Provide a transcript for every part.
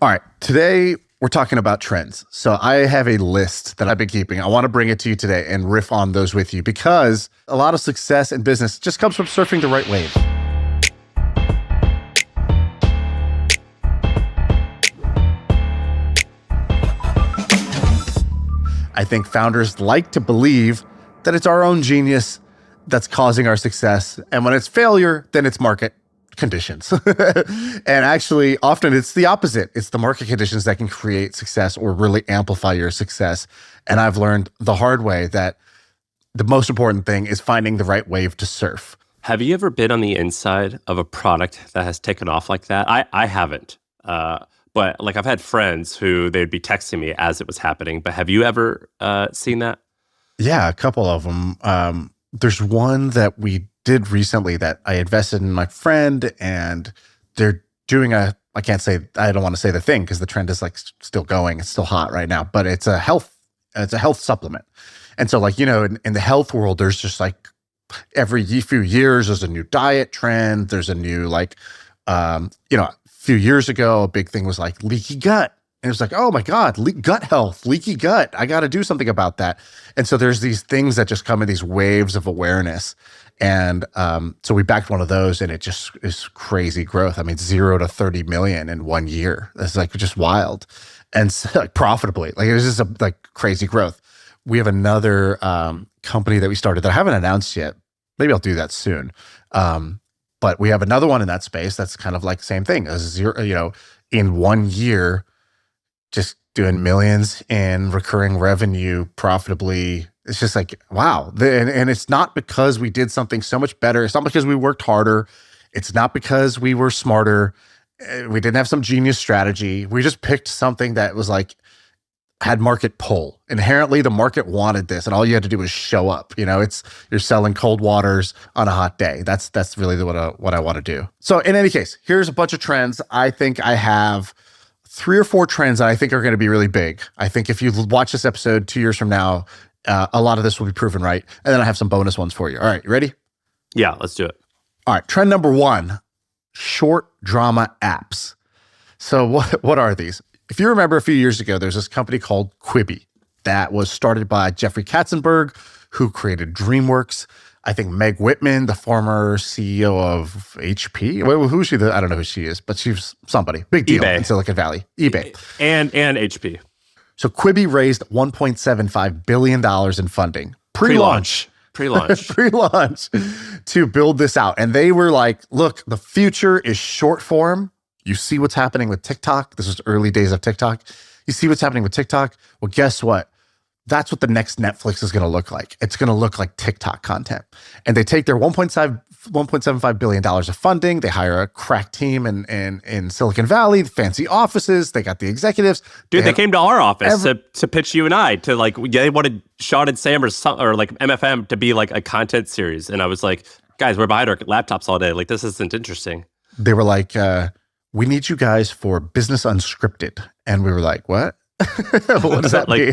All right, today we're talking about trends. So I have a list that I've been keeping. I want to bring it to you today and riff on those with you because a lot of success in business just comes from surfing the right wave. I think founders like to believe that it's our own genius that's causing our success. And when it's failure, then it's market conditions. And actually, often it's the opposite. It's the market conditions that can create success or really amplify your success. And I've learned the hard way that the most important thing is finding the right wave to surf. Have you ever been on the inside of a product that has taken off like that? I haven't. But like I've had friends who they'd be texting me as it was happening. But have you ever seen that? Yeah, a couple of them. There's one that we did recently that I invested in my friend, and they're doing I don't want to say the thing because the trend is like still going. It's still hot right now, but it's a health supplement. And so like, in the health world, there's just like every few years, there's a new diet trend. There's a new a few years ago, a big thing was like leaky gut. And it was like, oh my God, gut health, leaky gut. I got to do something about that. And so there's these things that just come in these waves of awareness. And so we backed one of those, and it just is crazy growth. I mean, 0 to 30 million in 1 year. That's like just wild. And so, like, profitably, like it was just like crazy growth. We have another company that we started that I haven't announced yet. Maybe I'll do that soon. But we have another one in that space that's kind of like same thing as zero, in 1 year, just doing millions in recurring revenue profitably. It's just like, wow. And it's not because we did something so much better. It's not because we worked harder. It's not because we were smarter. We didn't have some genius strategy. We just picked something that was like, had market pull. Inherently, the market wanted this, and all you had to do was show up. You're selling cold waters on a hot day. That's really what I want to do. So in any case, here's a bunch of trends. I think I have 3 or 4 trends that I think are going to be really big. I think if you watch this episode 2 years from now, a lot of this will be proven right. And then I have some bonus ones for you. All right, you ready? Yeah, let's do it. All right, trend number 1, short drama apps. So what are these? If you remember a few years ago, there's this company called Quibi that was started by Jeffrey Katzenberg, who created DreamWorks. I think Meg Whitman, the former CEO of HP. Who is she? I don't know who she is, but she's somebody. Big deal eBay. In Silicon Valley. eBay. And HP. So Quibi raised $1.75 billion in funding. Pre-launch. Pre-launch to build this out. And they were like, look, the future is short form. You see what's happening with TikTok. This was early days of TikTok. You see what's happening with TikTok. Well, guess what? That's what the next Netflix is going to look like. It's going to look like TikTok content. And they take their $1.75 billion of funding. They hire a crack team in Silicon Valley, fancy offices. They got the executives. Dude, they came to our office to pitch you and I to they wanted Shaan and Sam or like MFM to be like a content series. And I was like, guys, we're behind our laptops all day. Like, this isn't interesting. They were like, we need you guys for Business Unscripted. And we were like, what? What does that mean?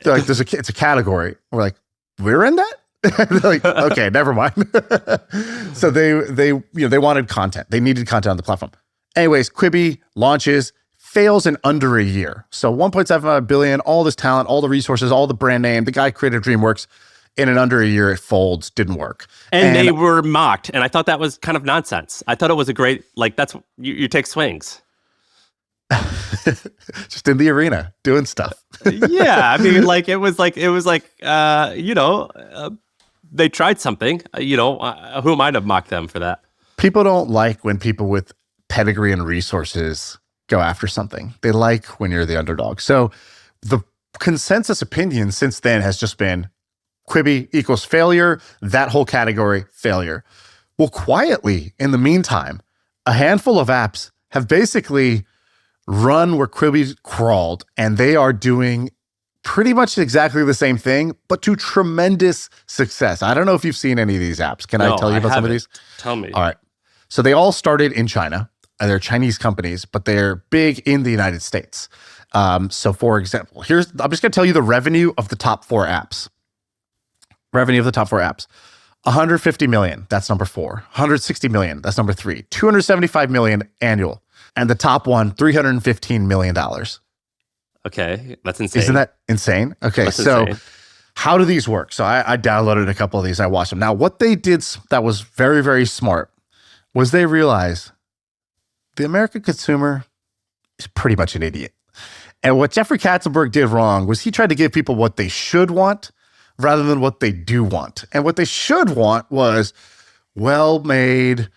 They're like, it's a category. We're like, we're in that? They're like, okay, never mind. So they wanted content. They needed content on the platform. Anyways, Quibi launches, fails in under a year. So 1.75 billion, all this talent, all the resources, all the brand name. The guy created DreamWorks. In under a year, it folds, didn't work. And they were mocked. And I thought that was kind of nonsense. I thought it was a great, that's, you take swings. Just in the arena, doing stuff. Yeah. I mean, they tried something, who am I to mock them for that? People don't like when people with pedigree and resources go after something. They like when you're the underdog. So the consensus opinion since then has just been Quibi equals failure, that whole category, failure. Well, quietly, in the meantime, a handful of apps have basically run where Quibi crawled, and they are doing pretty much exactly the same thing, but to tremendous success. I don't know if you've seen any of these apps. Can I tell you about some of these? Tell me. All right. So they all started in China. They're Chinese companies, but they're big in the United States. So for example, I'm just going to tell you the revenue of the top 4 apps. Revenue of the top 4 apps. 150 million, that's number 4. 160 million, that's number 3. 275 million annual. And the top one, $315 million. Okay, that's insane. Isn't that insane? Okay, That's so insane. how do these work? So I downloaded a couple of these. I watched them. Now, what they did that was very, very smart was they realized the American consumer is pretty much an idiot. And what Jeffrey Katzenberg did wrong was he tried to give people what they should want rather than what they do want. And what they should want was well-made,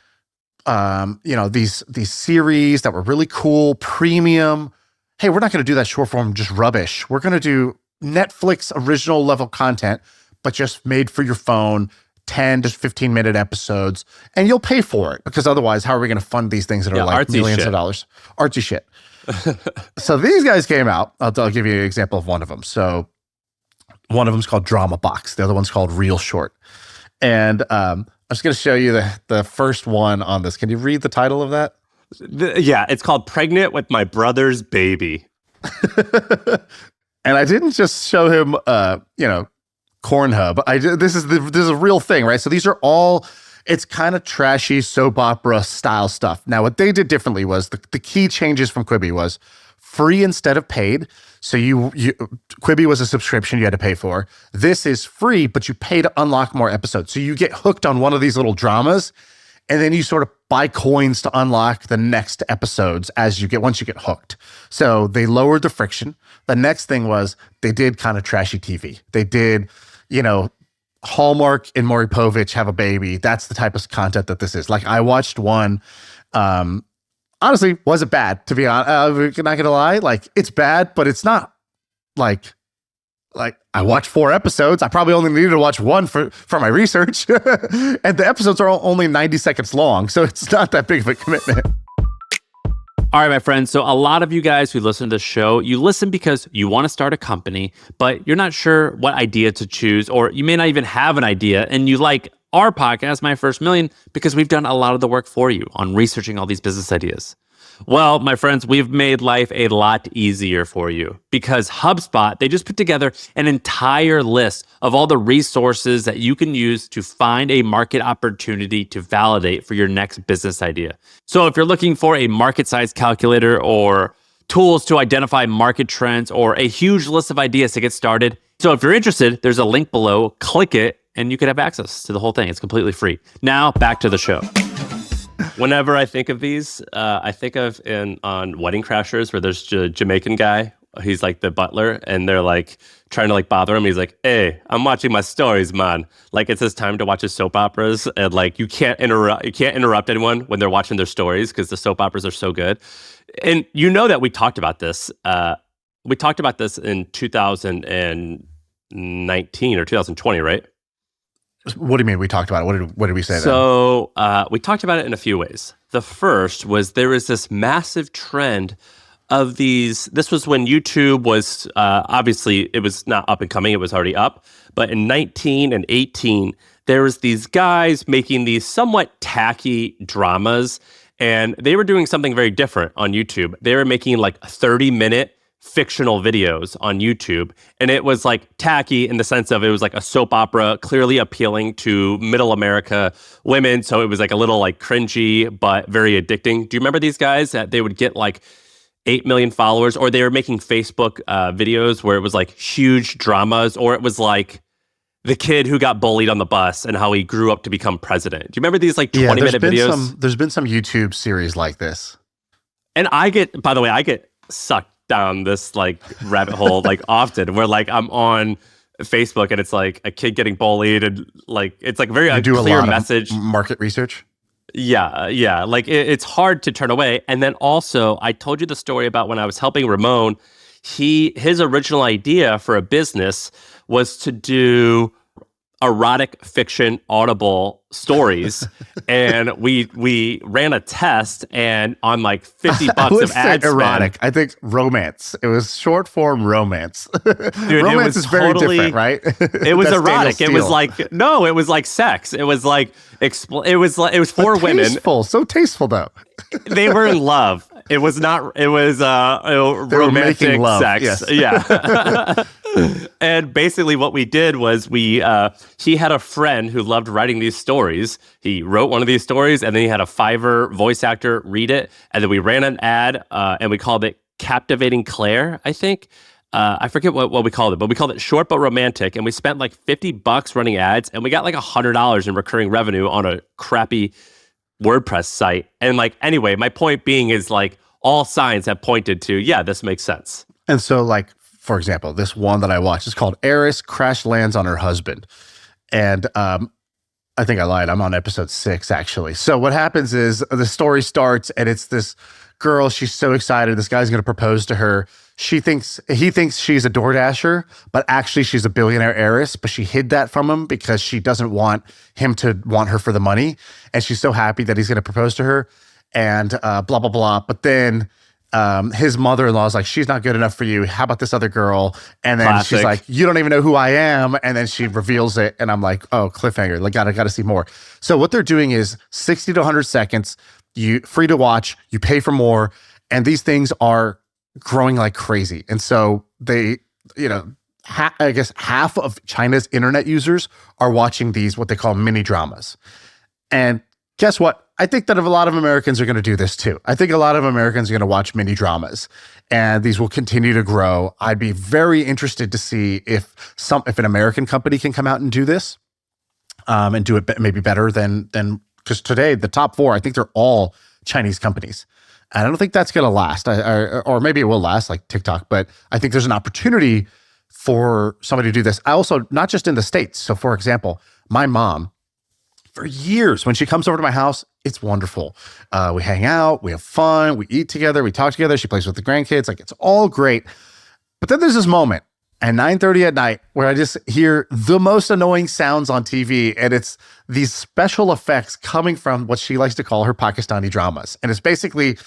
these series that were really cool, premium. Hey, we're not going to do that short form, just rubbish. We're going to do Netflix original level content, but just made for your phone, 10 to 15-minute episodes, and you'll pay for it because otherwise, how are we going to fund these things that are like millions of dollars? Artsy shit. So these guys came out. I'll give you an example of one of them. So one of them is called Drama Box. The other one's called Real Short. And I'm just going to show you the first one on this. Can you read the title of that? Yeah, it's called Pregnant with My Brother's Baby. And I didn't just show him, Cornhub. This is a real thing, right? So these are all, it's kind of trashy soap opera style stuff. Now, what they did differently was the key changes from Quibi was free instead of paid. So Quibi was a subscription you had to pay for. This is free, but you pay to unlock more episodes. So you get hooked on one of these little dramas, and then you sort of buy coins to unlock the next episodes once you get hooked. So they lowered the friction. The next thing was they did kind of trashy TV. They did, Hallmark and Maury Povich have a baby. That's the type of content that this is. Like I watched one, honestly, wasn't bad, to be honest. Not gonna lie. Like it's bad, but it's not like I watched 4 episodes. I probably only needed to watch one for my research. And the episodes are only 90 seconds long. So it's not that big of a commitment. All right, my friends. So a lot of you guys who listen to the show, you listen because you want to start a company, but you're not sure what idea to choose, or you may not even have an idea. And you like our podcast, My First Million, because we've done a lot of the work for you on researching all these business ideas. Well, my friends, we've made life a lot easier for you because HubSpot, they just put together an entire list of all the resources that you can use to find a market opportunity to validate for your next business idea. So if you're looking for a market size calculator or tools to identify market trends or a huge list of ideas to get started, so if you're interested, there's a link below, click it, and you could have access to the whole thing. It's completely free. Now, back to the show. Whenever I think of these, I think of on Wedding Crashers where there's a Jamaican guy. He's like the butler, and they're like trying to like bother him. He's like, "Hey, I'm watching my stories, man." Like it's his time to watch his soap operas, and like you can't interrupt anyone when they're watching their stories because the soap operas are so good. And you know that we talked about this. We talked about this in 2019 or 2020, right? What do you mean we talked about it? What did we say then? So we talked about it in a few ways. The first was there was this massive trend of these. This was when YouTube was, obviously, it was not up and coming. It was already up. But in 19 and 18, there was these guys making these somewhat tacky dramas. And they were doing something very different on YouTube. They were making like 30-minute fictional videos on YouTube. And it was like tacky in the sense of it was like a soap opera, clearly appealing to middle America women. So it was like a little like cringy, but very addicting. Do you remember these guys that they would get like 8 million followers, or they were making Facebook videos where it was like huge dramas, or it was like the kid who got bullied on the bus and how he grew up to become president. Do you remember these like 20-minute videos? There's been some YouTube series like this. And I get sucked down this like rabbit hole like often where like I'm on Facebook and it's like a kid getting bullied and like it's like very clear message. Market research. Yeah. Like it's hard to turn away. And then also I told you the story about when I was helping Ramon. His original idea for a business was to do erotic fiction audible stories. And we ran a test, and on like $50 of ad spend. Erotic. I think romance. It was short form romance. Dude, romance is very different, right? It was erotic. It was like it was like sex. It was like it was for women. Tasteful, so tasteful though. They were in love. It was not. It was romantic love, sex. Yes. Yeah. And basically what we did was he had a friend who loved writing these stories. He wrote one of these stories and then he had a Fiverr voice actor read it. And then we ran an ad and we called it Captivating Claire, I think. I forget what we called it, but we called it Short But Romantic. And we spent like $50 running ads and we got like $100 in recurring revenue on a crappy WordPress site. And like, anyway, my point being is like all signs have pointed to, yeah, this makes sense. And so like, for example, this one that I watched is called Eris Crash Lands on Her Husband. And I think I lied. I'm on episode 6, actually. So what happens is the story starts and it's this girl. She's so excited. This guy's going to propose to her. He thinks she's a DoorDasher, but actually she's a billionaire heiress. But she hid that from him because she doesn't want him to want her for the money. And she's so happy that he's going to propose to her and blah, blah, blah. But then his mother-in-law is like, she's not good enough for you. How about this other girl? And then Classic. she's like, you don't even know who I am. And then she reveals it. And I'm like, oh, cliffhanger. Like, gotta see more. So what they're doing is 60 to 100 seconds, you free to watch, you pay for more. And these things are growing like crazy. And so they, I guess half of China's internet users are watching these, what they call mini dramas. And guess what? I think that a lot of Americans are going to do this too. I think a lot of Americans are going to watch mini dramas, and these will continue to grow. I'd be very interested to see if an American company can come out and do this, and do it maybe better than because today the top 4, I think they're all Chinese companies, and I don't think that's going to last. Or maybe it will last, like TikTok, but I think there's an opportunity for somebody to do this. I also, not just in the States. So, for example, my mom, for years, when she comes over to my house, it's wonderful. We hang out, we have fun, we eat together, we talk together. She plays with the grandkids. Like, it's all great. But then there's this moment at 9:30 at night where I just hear the most annoying sounds on TV. And it's these special effects coming from what she likes to call her Pakistani dramas. And it's basically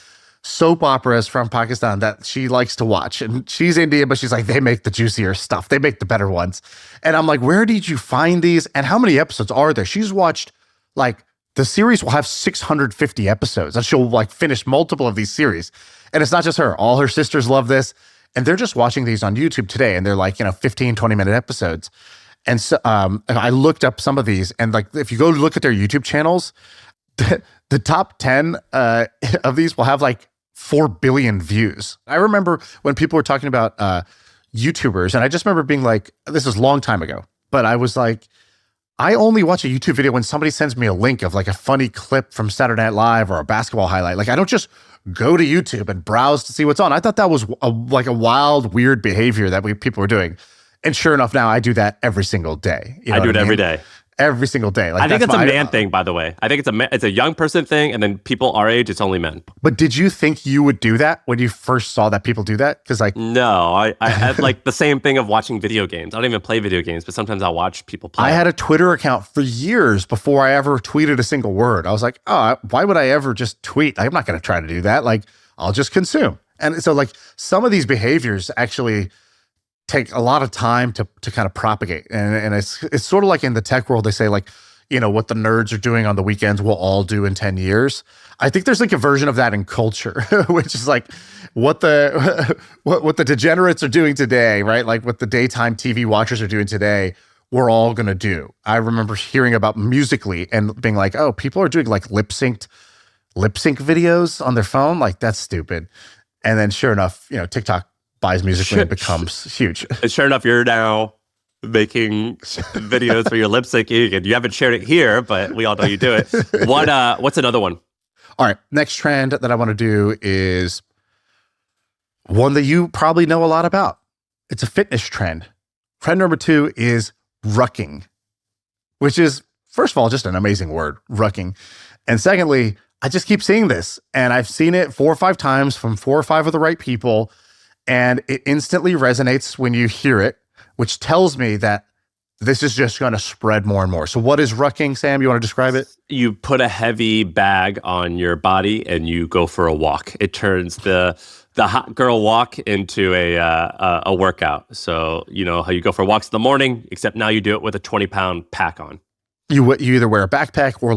soap operas from Pakistan that she likes to watch. And she's Indian, but she's like, they make the juicier stuff. They make the better ones. And I'm like, where did you find these? And how many episodes are there? She's watched, like, the series will have 650 episodes, and she'll like finish multiple of these series. And it's not just her. All her sisters love this. And they're just watching these on YouTube today. And they're like, 15, 20-minute episodes. And so I looked up some of these, and like, if you go look at their YouTube channels, the top 10 of these will have like 4 billion views. I remember when people were talking about YouTubers, and I just remember being like, this is a long time ago, but I was like, I only watch a YouTube video when somebody sends me a link of like a funny clip from Saturday Night Live or a basketball highlight. Like, I don't just go to YouTube and browse to see what's on. I thought that was a wild, weird behavior that people were doing. And sure enough, now I do that every single day. I do it every day. Every single day. Like, I think it's a man thing, by the way. I think it's a young person thing, and then people our age, it's only men. But did you think you would do that when you first saw that people do that? Because like, no, I had like the same thing of watching video games. I don't even play video games, but sometimes I'll watch people play. I had a Twitter account for years before I ever tweeted a single word. I was like, oh, why would I ever just tweet? I'm not going to try to do that. Like, I'll just consume. And so like some of these behaviors actually take a lot of time to kind of propagate. And it's sort of like in the tech world, they say like, what the nerds are doing on the weekends, we'll all do in 10 years. I think there's like a version of that in culture, which is like what the degenerates are doing today, right? Like what the daytime TV watchers are doing today, we're all going to do. I remember hearing about Musical.ly and being like, oh, people are doing like lip sync videos on their phone. Like, that's stupid. And then sure enough, TikTok buys Musical.ly and becomes huge. And sure enough, you're now making videos for your lip syncing, and you haven't shared it here, but we all know you do it. What's another one? All right, next trend that I want to do is one that you probably know a lot about. It's a fitness trend. Trend number 2 is rucking, which is, first of all, just an amazing word, rucking. And secondly, I just keep seeing this, and I've seen it 4 or 5 times from 4 or 5 of the right people, and it instantly resonates when you hear it, which tells me that this is just going to spread more and more. So what is rucking, Sam? You want to describe it? You put a heavy bag on your body and you go for a walk. It turns the hot girl walk into a workout. So you know how you go for walks in the morning, except now you do it with a 20-pound pack on. You either wear a backpack or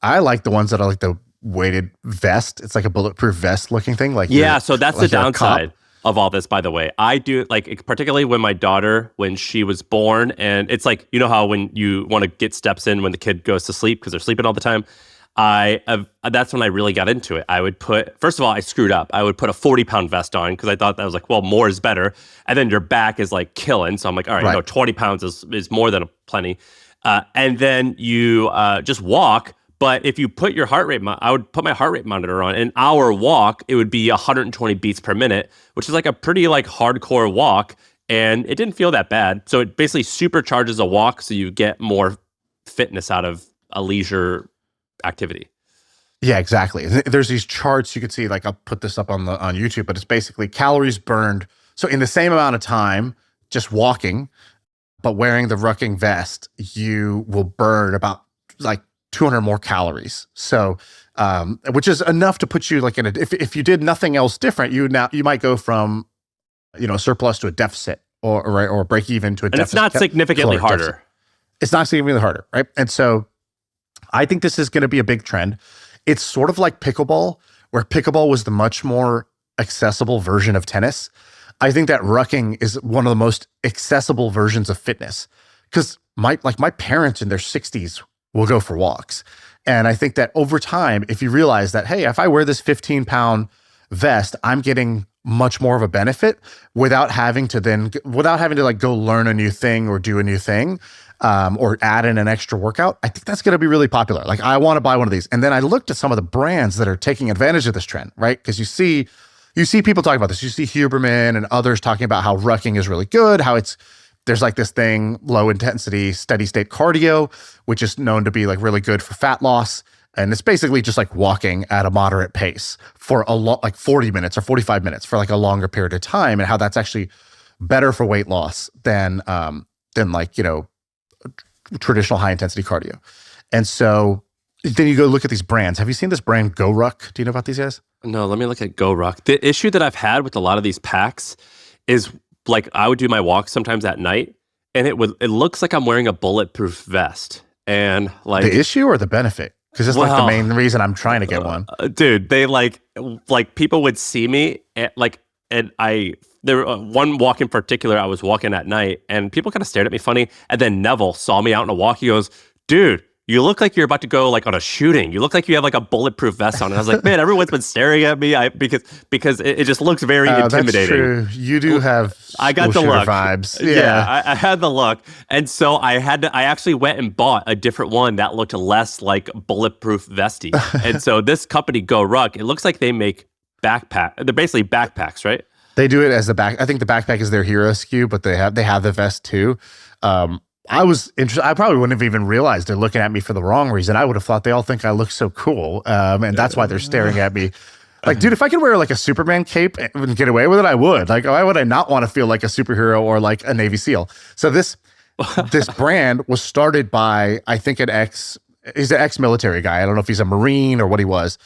I like the ones that are like the weighted vest. It's like a bulletproof vest looking thing. Like so that's the downside. of all this, by the way. I do, like, particularly when my daughter, when she was born, and it's like, you know how when you want to get steps in when the kid goes to sleep because they're sleeping all the time. That's when I really got into it. I would first of all, I screwed up. I would put a 40-pound vest on because I thought that was like, well, more is better. And then your back is like killing. So I'm like, all right, no, 20 pounds is more than plenty. And then you just walk. But if you put your heart rate, I would put my heart rate monitor on. An hour walk, it would be 120 beats per minute, which is like a pretty like hardcore walk. And it didn't feel that bad. So it basically supercharges a walk, so you get more fitness out of a leisure activity. Yeah, exactly. There's these charts you could see, like I'll put this up on YouTube, but it's basically calories burned. So in the same amount of time, just walking, but wearing the Rucking vest, you will burn about like 200 more calories. So, which is enough to put you like if you did nothing else different, you might go from, surplus to a deficit or break even to a deficit. And it's not significantly harder. Deficit. It's not significantly harder, right? And so I think this is going to be a big trend. It's sort of like pickleball, where pickleball was the much more accessible version of tennis. I think that Rucking is one of the most accessible versions of fitness, because my parents in their 60s will go for walks. And I think that over time, if you realize that, hey, if I wear this 15-pound vest, I'm getting much more of a benefit without having to like go learn a new thing or do a new thing, or add in an extra workout. I think that's going to be really popular. Like, I want to buy one of these. And then I looked at some of the brands that are taking advantage of this trend, right? Because you see people talking about this. You see Huberman and others talking about how Rucking is really good, how there's like this thing, low intensity, steady state cardio, which is known to be like really good for fat loss. And it's basically just like walking at a moderate pace for like 40 minutes or 45 minutes for like a longer period of time, and how that's actually better for weight loss than like, traditional high intensity cardio. And so then you go look at these brands. Have you seen this brand GoRuck? Do you know about these guys? No, let me look at GoRuck. The issue that I've had with a lot of these packs is, like, I would do my walk sometimes at night, and it looks like I'm wearing a bulletproof vest. And like, the issue or the benefit? Because it's like the main reason I'm trying to get one. Dude, they like people would see me there one walk in particular, I was walking at night and people kind of stared at me funny. And then Neville saw me out on a walk. He goes, dude, you look like you're about to go like on a shooting. You look like you have like a bulletproof vest on. And I was like, man, everyone's been staring at me because it just looks very intimidating. That's true. You do have I got the look vibes. Yeah, I had the look. And so I actually went and bought a different one that looked less like bulletproof vesty. And so this company, GoRuck, it looks like they make they're basically backpacks, right? They do it as the back. I think the backpack is their hero SKU, but they have the vest too. I was interested. I probably wouldn't have even realized they're looking at me for the wrong reason. I would have thought they all think I look so cool, and that's why they're staring at me. Like, dude, if I could wear like a Superman cape and get away with it, I would. Like, why would I not want to feel like a superhero or like a Navy SEAL? So this brand was started by, I think, he's an ex-military guy. I don't know if he's a Marine or what he was.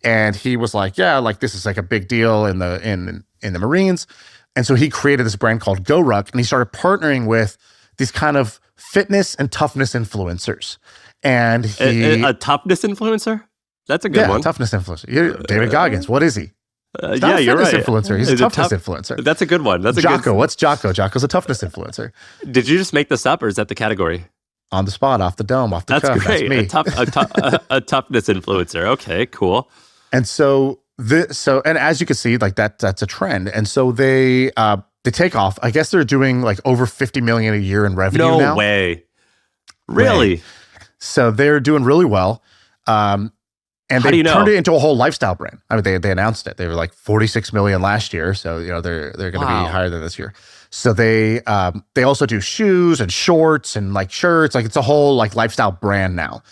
And he was like, yeah, like this is like a big deal in the Marines. And so he created this brand called GoRuck, and he started partnering with these kind of fitness and toughness influencers. And a toughness influencer? That's a good one. Yeah, toughness influencer. David Goggins, what is he? Yeah, you're right. Influencer. He's a toughness influencer. That's a good one. That's a Jocko. What's Jocko? Jocko's a toughness influencer. Did you just make this up, or is that the category? On the spot, off the dome, off the cuff. That's great. That's me. A toughness influencer. Okay, cool. And so and as you can see, like that's a trend. And so they take off. I guess they're doing like over 50 million a year in revenue now. No way. Really? So they're doing really well. And they turned it into a whole lifestyle brand. I mean, they announced it. They were like 46 million last year. So, they're going to be higher than this year. So they also do shoes and shorts and like shirts. Like, it's a whole like lifestyle brand now.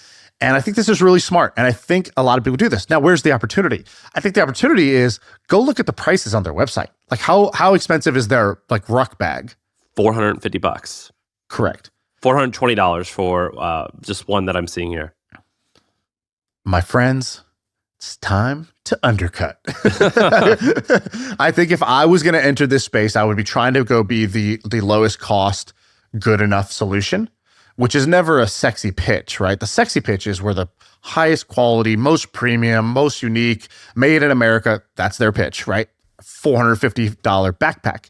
And I think this is really smart. And I think a lot of people do this. Now, where's the opportunity? I think the opportunity is go look at the prices on their website. Like, how expensive is their like ruck bag? $450. Correct. $420 for just one that I'm seeing here. My friends, it's time to undercut. I think if I was going to enter this space, I would be trying to go be the lowest cost, good enough solution, which is never a sexy pitch, right? The sexy pitch is we're the highest quality, most premium, most unique, made in America. That's their pitch, right? $450 backpack.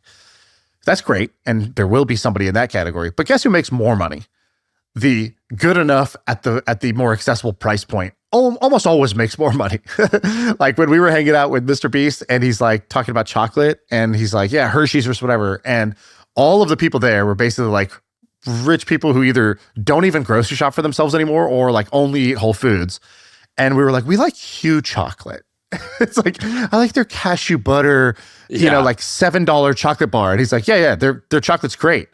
That's great. And there will be somebody in that category. But guess who makes more money? The good enough at the more accessible price point almost always makes more money. Like when we were hanging out with Mr. Beast and he's like talking about chocolate and he's like, yeah, Hershey's or whatever. And all of the people there were basically like rich people who either don't even grocery shop for themselves anymore or like only eat Whole Foods. And we were like, we like Hue chocolate. It's like, I like their cashew butter, you know, like $7 chocolate bar. And he's like, yeah, their chocolate's great.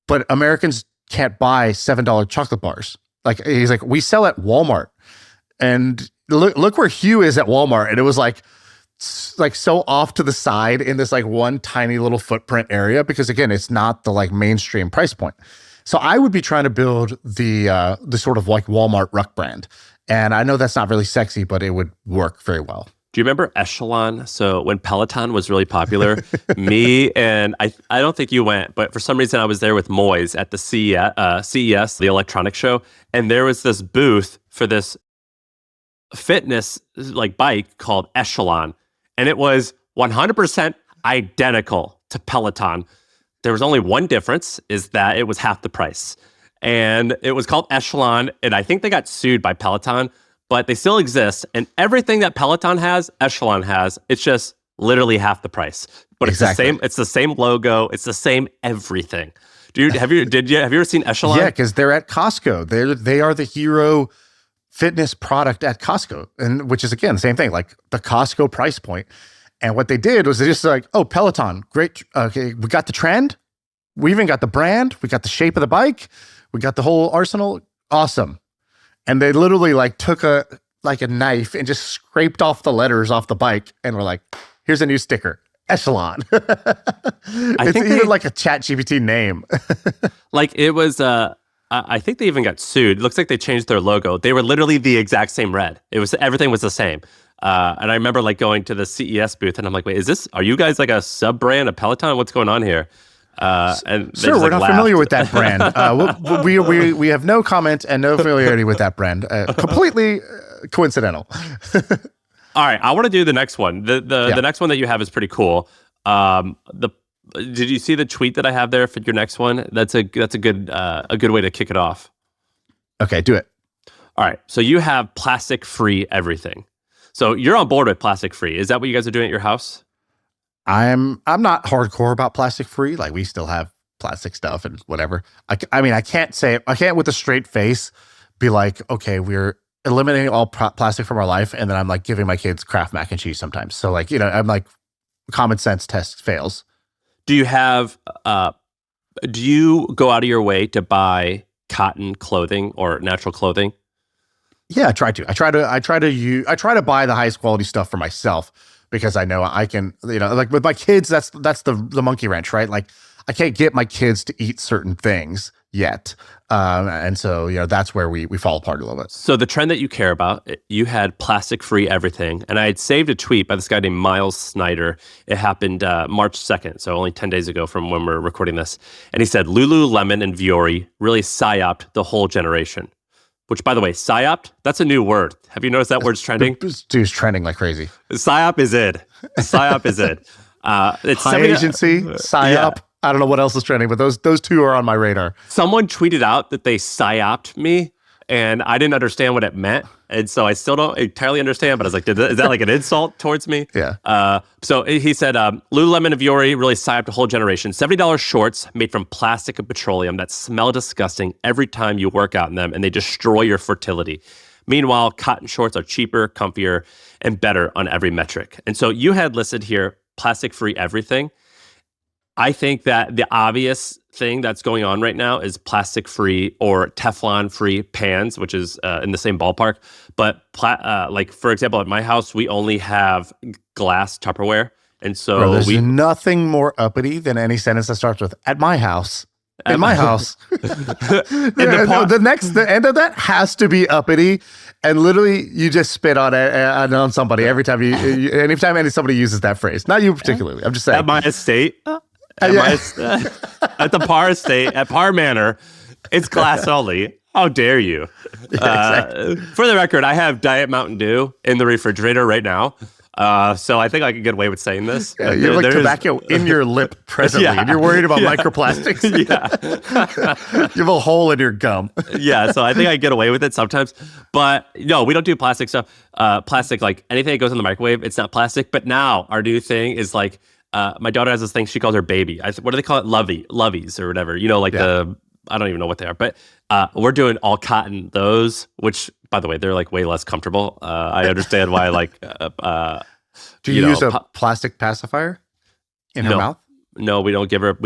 But Americans can't buy $7 chocolate bars. Like, he's like, we sell at Walmart. And look where Hue is at Walmart. And it was like so off to the side in this like one tiny little footprint area, because again, it's not the like mainstream price point. So I would be trying to build the sort of like Walmart Ruck brand. And I know that's not really sexy, but it would work very well. Do you remember Echelon? So when Peloton was really popular, me and I don't think you went, but for some reason I was there with Moyes at the CES, the electronics show. And there was this booth for this fitness like bike called Echelon. And it was 100% identical to Peloton. There was only one difference, is that it was half the price. And it was called Echelon. And I think they got sued by Peloton, but they still exist. And everything that Peloton has, Echelon has. It's just literally half the price. But Exactly. It's the same logo. It's the same everything. Dude, have you ever seen Echelon? Yeah, because they're at Costco. They are the hero fitness product at Costco, and which is again the same thing, like the Costco price point. And what they did was they just like, oh, Peloton, great. Okay, we got the trend. We even got the brand. We got the shape of the bike. We got the whole arsenal. Awesome. And they literally like took a knife and just scraped off the letters off the bike and were like, here's a new sticker. Echelon. It's even like a ChatGPT name. Like it was, I think they even got sued. It looks like they changed their logo. They were literally the exact same red. Everything was the same. And I remember like going to the CES booth and I'm like, wait, are you guys like a sub brand of Peloton? What's going on here? And sir, we're not familiar with that brand. We have no comment and no familiarity with that brand. Completely coincidental. All right, I want to do the next one. The next one that you have is pretty cool. Did you see the tweet that I have there for your next one? That's a good way to kick it off. Okay, do it. All right, so you have plastic free everything. So you're on board with plastic free. Is that what you guys are doing at your house? I'm not hardcore about plastic free. Like we still have plastic stuff and whatever. I mean, I can't with a straight face be like, okay, we're eliminating all plastic from our life, and then I'm like giving my kids Kraft mac and cheese sometimes. So like, I'm like, common sense test fails. Do you have? Do you go out of your way to buy cotton clothing or natural clothing? Yeah, I try to. I try to buy the highest quality stuff for myself because I know I can. Like with my kids, that's the monkey wrench, right? Like I can't get my kids to eat certain things yet, and so that's where we fall apart a little bit. So the trend that you care about, you had plastic free everything, and I had saved a tweet by this guy named Miles Snyder. It happened March 2nd, so only 10 days ago from when we're recording this, and he said Lululemon and Vuori really psyoped the whole generation. Which, by the way, psyoped, that's a new word. Have you noticed that word's trending? Dude's trending like crazy. Psyop is it. Psyop is it. It's high agency, psyop. Yeah. I don't know what else is trending, but those two are on my radar. Someone tweeted out that they psyoped me, and I didn't understand what it meant. And so I still don't entirely understand, but I was like, is that like an insult towards me? Yeah. So he said, Lululemon and Vuori really psyoped a whole generation. $70 shorts made from plastic and petroleum that smell disgusting every time you work out in them, and they destroy your fertility. Meanwhile, cotton shorts are cheaper, comfier, and better on every metric. And so you had listed here plastic-free everything. I think that the obvious thing that's going on right now is plastic-free or Teflon-free pans, which is in the same ballpark. But like, for example, at my house, we only have glass Tupperware. And so there's nothing more uppity than any sentence that starts with, at my house. In my house. The end of that has to be uppity. And literally, you just spit on it on somebody every time anytime somebody uses that phrase. Not you particularly. I'm just saying. At my estate. At the Parr estate, at Parr Manor, it's glass only. How dare you? Yeah, exactly. For the record, I have Diet Mountain Dew in the refrigerator right now. So I think I can get away with saying this. Yeah, you have like tobacco in your lip presently, and you're worried about microplastics. You have a hole in your gum. Yeah, so I think I get away with it sometimes. But no, we don't do plastic stuff. Plastic, like anything that goes in the microwave, it's not plastic. But now our new thing is like, my daughter has this thing she calls her baby. What do they call it? Loveys or whatever. You know, like I don't even know what they are. But we're doing all cotton those, which, by the way, they're like way less comfortable. I understand why, like... do you use a plastic pacifier in her mouth? No, we don't give her.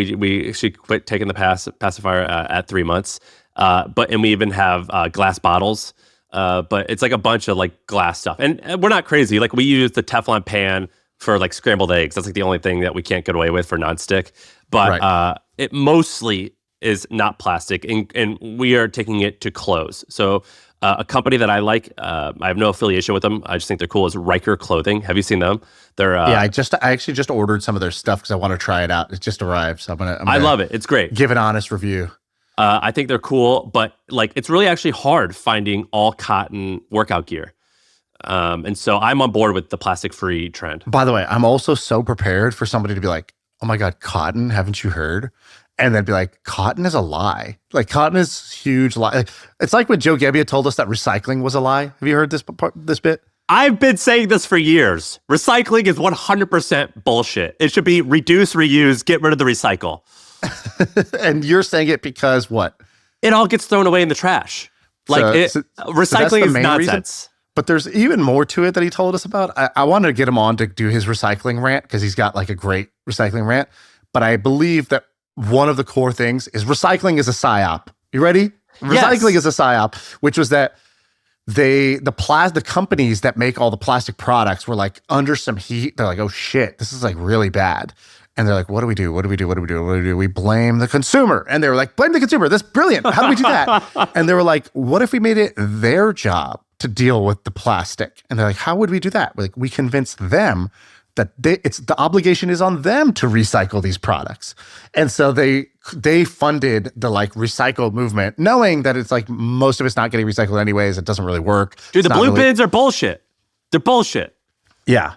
She quit taking the pacifier at 3 months. And we even have glass bottles. But it's like a bunch of like glass stuff, and we're not crazy. Like we use the Teflon pan for like scrambled eggs. That's like the only thing that we can't get away with for nonstick. But it mostly is not plastic, and we are taking it to clothes. So a company that I like, I have no affiliation with them, I just think they're cool, is Bakker Clothing. Have you seen them? They're I actually just ordered some of their stuff because I want to try it out. It just arrived, so I love it. It's great. Give an honest review. I think they're cool, but like it's really actually hard finding all cotton workout gear. And so I'm on board with the plastic-free trend. By the way, I'm also so prepared for somebody to be like, "Oh my God, cotton! Haven't you heard?" And then be like, "Cotton is a lie. Like cotton is a huge lie." Like, it's like when Joe Gebbia told us that recycling was a lie. Have you heard this bit? I've been saying this for years. Recycling is 100% bullshit. It should be reduce, reuse, get rid of the recycle. And you're saying it because what? It all gets thrown away in the trash. Recycling is nonsense. Reason? But there's even more to it that he told us about. I wanted to get him on to do his recycling rant because he's got like a great recycling rant. But I believe that one of the core things is recycling is a psyop. You ready? Recycling is a psyop, which was that the companies that make all the plastic products were like under some heat. They're like, oh shit, this is like really bad. And they're like, what do we do? What do we do? What do we do? What do we do? We blame the consumer. And they were like, blame the consumer. That's brilliant. How do we do that? And they were like, what if we made it their job to deal with the plastic? And they're like, how would we do that? Like, we convince them that the obligation is on them to recycle these products. And so they funded the like recycle movement, knowing that it's like most of it's not getting recycled anyways. It doesn't really work. Dude, the blue bins are bullshit. They're bullshit. Yeah.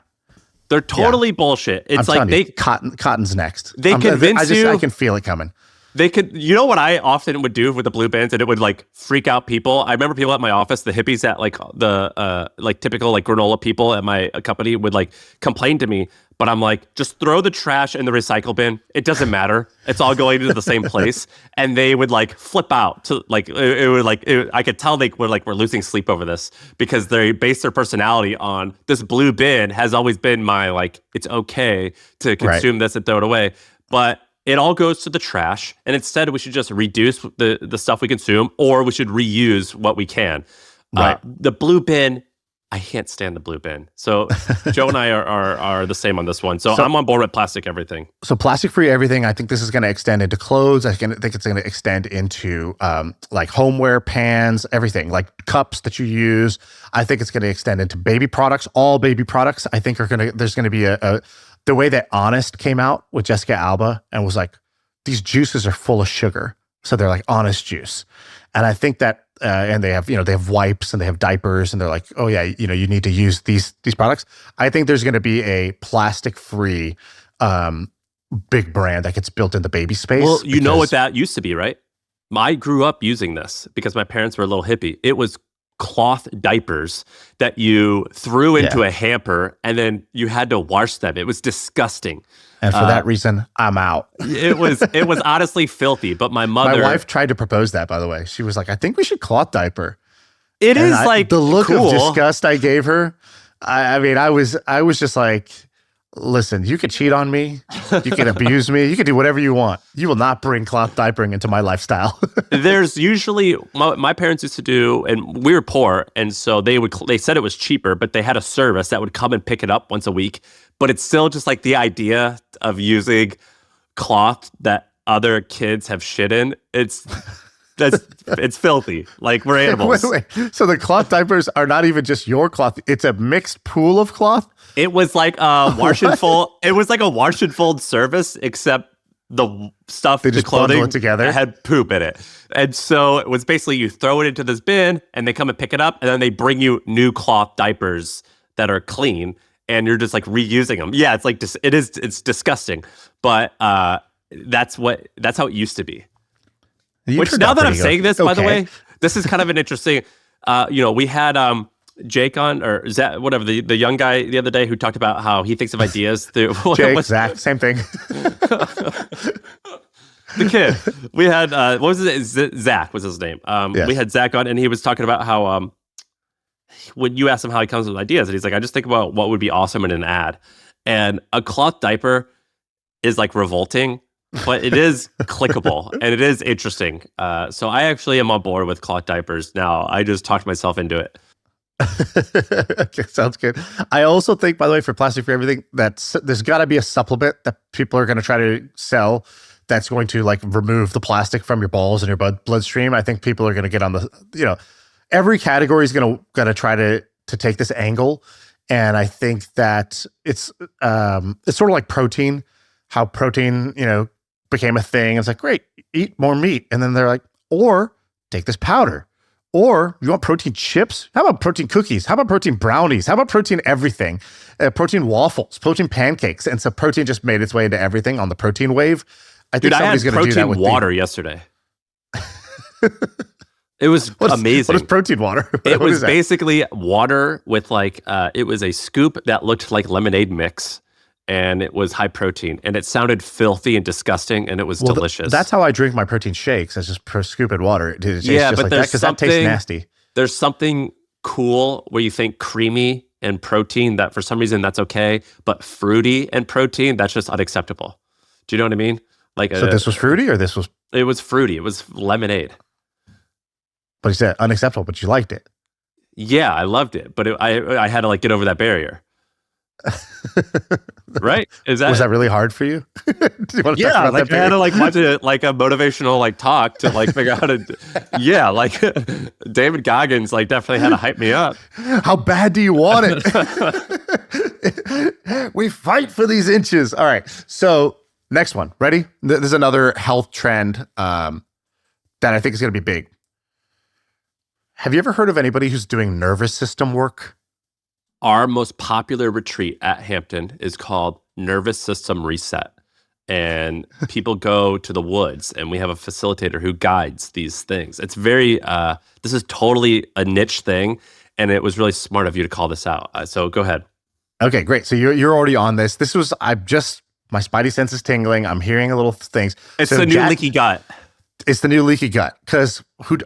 They're totally bullshit. It's like cotton's next. They convince you. I can feel it coming. They could, you know what I often would do with the blue bins, and it would like freak out people. I remember people at my office, the hippies at like the like typical like granola people at my company would like complain to me. But I'm like, just throw the trash in the recycle bin. It doesn't matter. It's all going into the same place. And they would like flip out to like I could tell they were like, we're losing sleep over this because they base their personality on this blue bin has always been my like, it's okay to consume this and throw it away. But it all goes to the trash. And instead we should just reduce the stuff we consume, or we should reuse what we can. Right. The blue bin, I can't stand the blue bin. So Joe and I are the same on this one. So I'm on board with plastic everything. So plastic-free everything. I think this is going to extend into clothes. I think it's going to extend into like homeware, pans, everything, like cups that you use. I think it's going to extend into baby products. All baby products, I think, there's going to be the way that Honest came out with Jessica Alba and was like, these juices are full of sugar. So they're like Honest juice. And I think that, and they have wipes and they have diapers and they're like, oh yeah, you need to use these products. I think there's going to be a plastic-free big brand that gets built in the baby space. Well, you know what that used to be, right? I grew up using this because my parents were a little hippie. It was cloth diapers that you threw into a hamper and then you had to wash them. It was disgusting. And for that reason, I'm out. It was honestly filthy. But my mother, my wife tried to propose that, by the way. She was like, I think we should cloth diaper. It is like the look cool. of disgust I gave her. I mean, I was just like, listen, you could cheat on me, you can abuse me, you can do whatever you want. You will not bring cloth diapering into my lifestyle. There's usually my parents used to do, and we were poor, and so they said it was cheaper, but they had a service that would come and pick it up once a week. But it's still just like the idea of using cloth that other kids have shit in. It's filthy. Like, we're animals. Wait. So the cloth diapers are not even just your cloth. It's a mixed pool of cloth? It was like a wash and fold. It was like a wash and fold service, except the stuff, they just the clothing bundle it together, had poop in it. And so it was basically you throw it into this bin and they come and pick it up and then they bring you new cloth diapers that are clean. and you're just like reusing them. Yeah, it's like it's disgusting, but that's how it used to be. Which now that I'm saying this, by the way, this is kind of an interesting. We had Jake on, or Zach, whatever, the young guy the other day who talked about how he thinks of ideas through Zach, same thing. The kid. We had what was it? Zach was his name. Yes. We had Zach on, and he was talking about how when you ask him how he comes up with ideas, and he's like, I just think about what would be awesome in an ad. And a cloth diaper is like revolting, but it is clickable and it is interesting. So I actually am on board with cloth diapers now. I just talked myself into it. Okay, sounds good. I also think, by the way, for plastic free everything, that there's got to be a supplement that people are going to try to sell that's going to like remove the plastic from your balls and your bloodstream. I think people are going to get on the, every category is going to try to take this angle, and I think that it's sort of like protein, how protein became a thing. It's like, great, eat more meat, and then they're like, or take this powder. Or you want protein chips? How about protein cookies? How about protein brownies? How about protein everything? Protein waffles, protein pancakes. And so protein just made its way into everything on the protein wave. I think somebody's going to do that with protein water yesterday. It was amazing. What is protein water? It was basically water with it was a scoop that looked like lemonade mix. And it was high protein, and it sounded filthy and disgusting, and it was delicious. That's how I drink my protein shakes. I just scoop in water. It tastes just like that, because that tastes nasty. There's something cool where you think creamy and protein, that for some reason that's okay, but fruity and protein, that's just unacceptable. Do you know what I mean? So this was fruity, or this was? It was fruity. It was lemonade. But you said unacceptable, but you liked it. Yeah, I loved it, but I had to get over that barrier. Right? Was that really hard for you? Do you want to talk about that? I had to watch it a motivational talk to figure out how to. David Goggins definitely had to hype me up. How bad do you want it? We fight for these inches. All right. So next one. Ready? There's another health trend that I think is going to be big. Have you ever heard of anybody who's doing nervous system work? Our most popular retreat at Hampton is called Nervous System Reset. And people go to the woods, and we have a facilitator who guides these things. It's very, this is totally a niche thing, and it was really smart of you to call this out. So go ahead. Okay, great. So you're already on this. My spidey sense is tingling. I'm hearing a little things. It's the new leaky gut. It's the new leaky gut, because who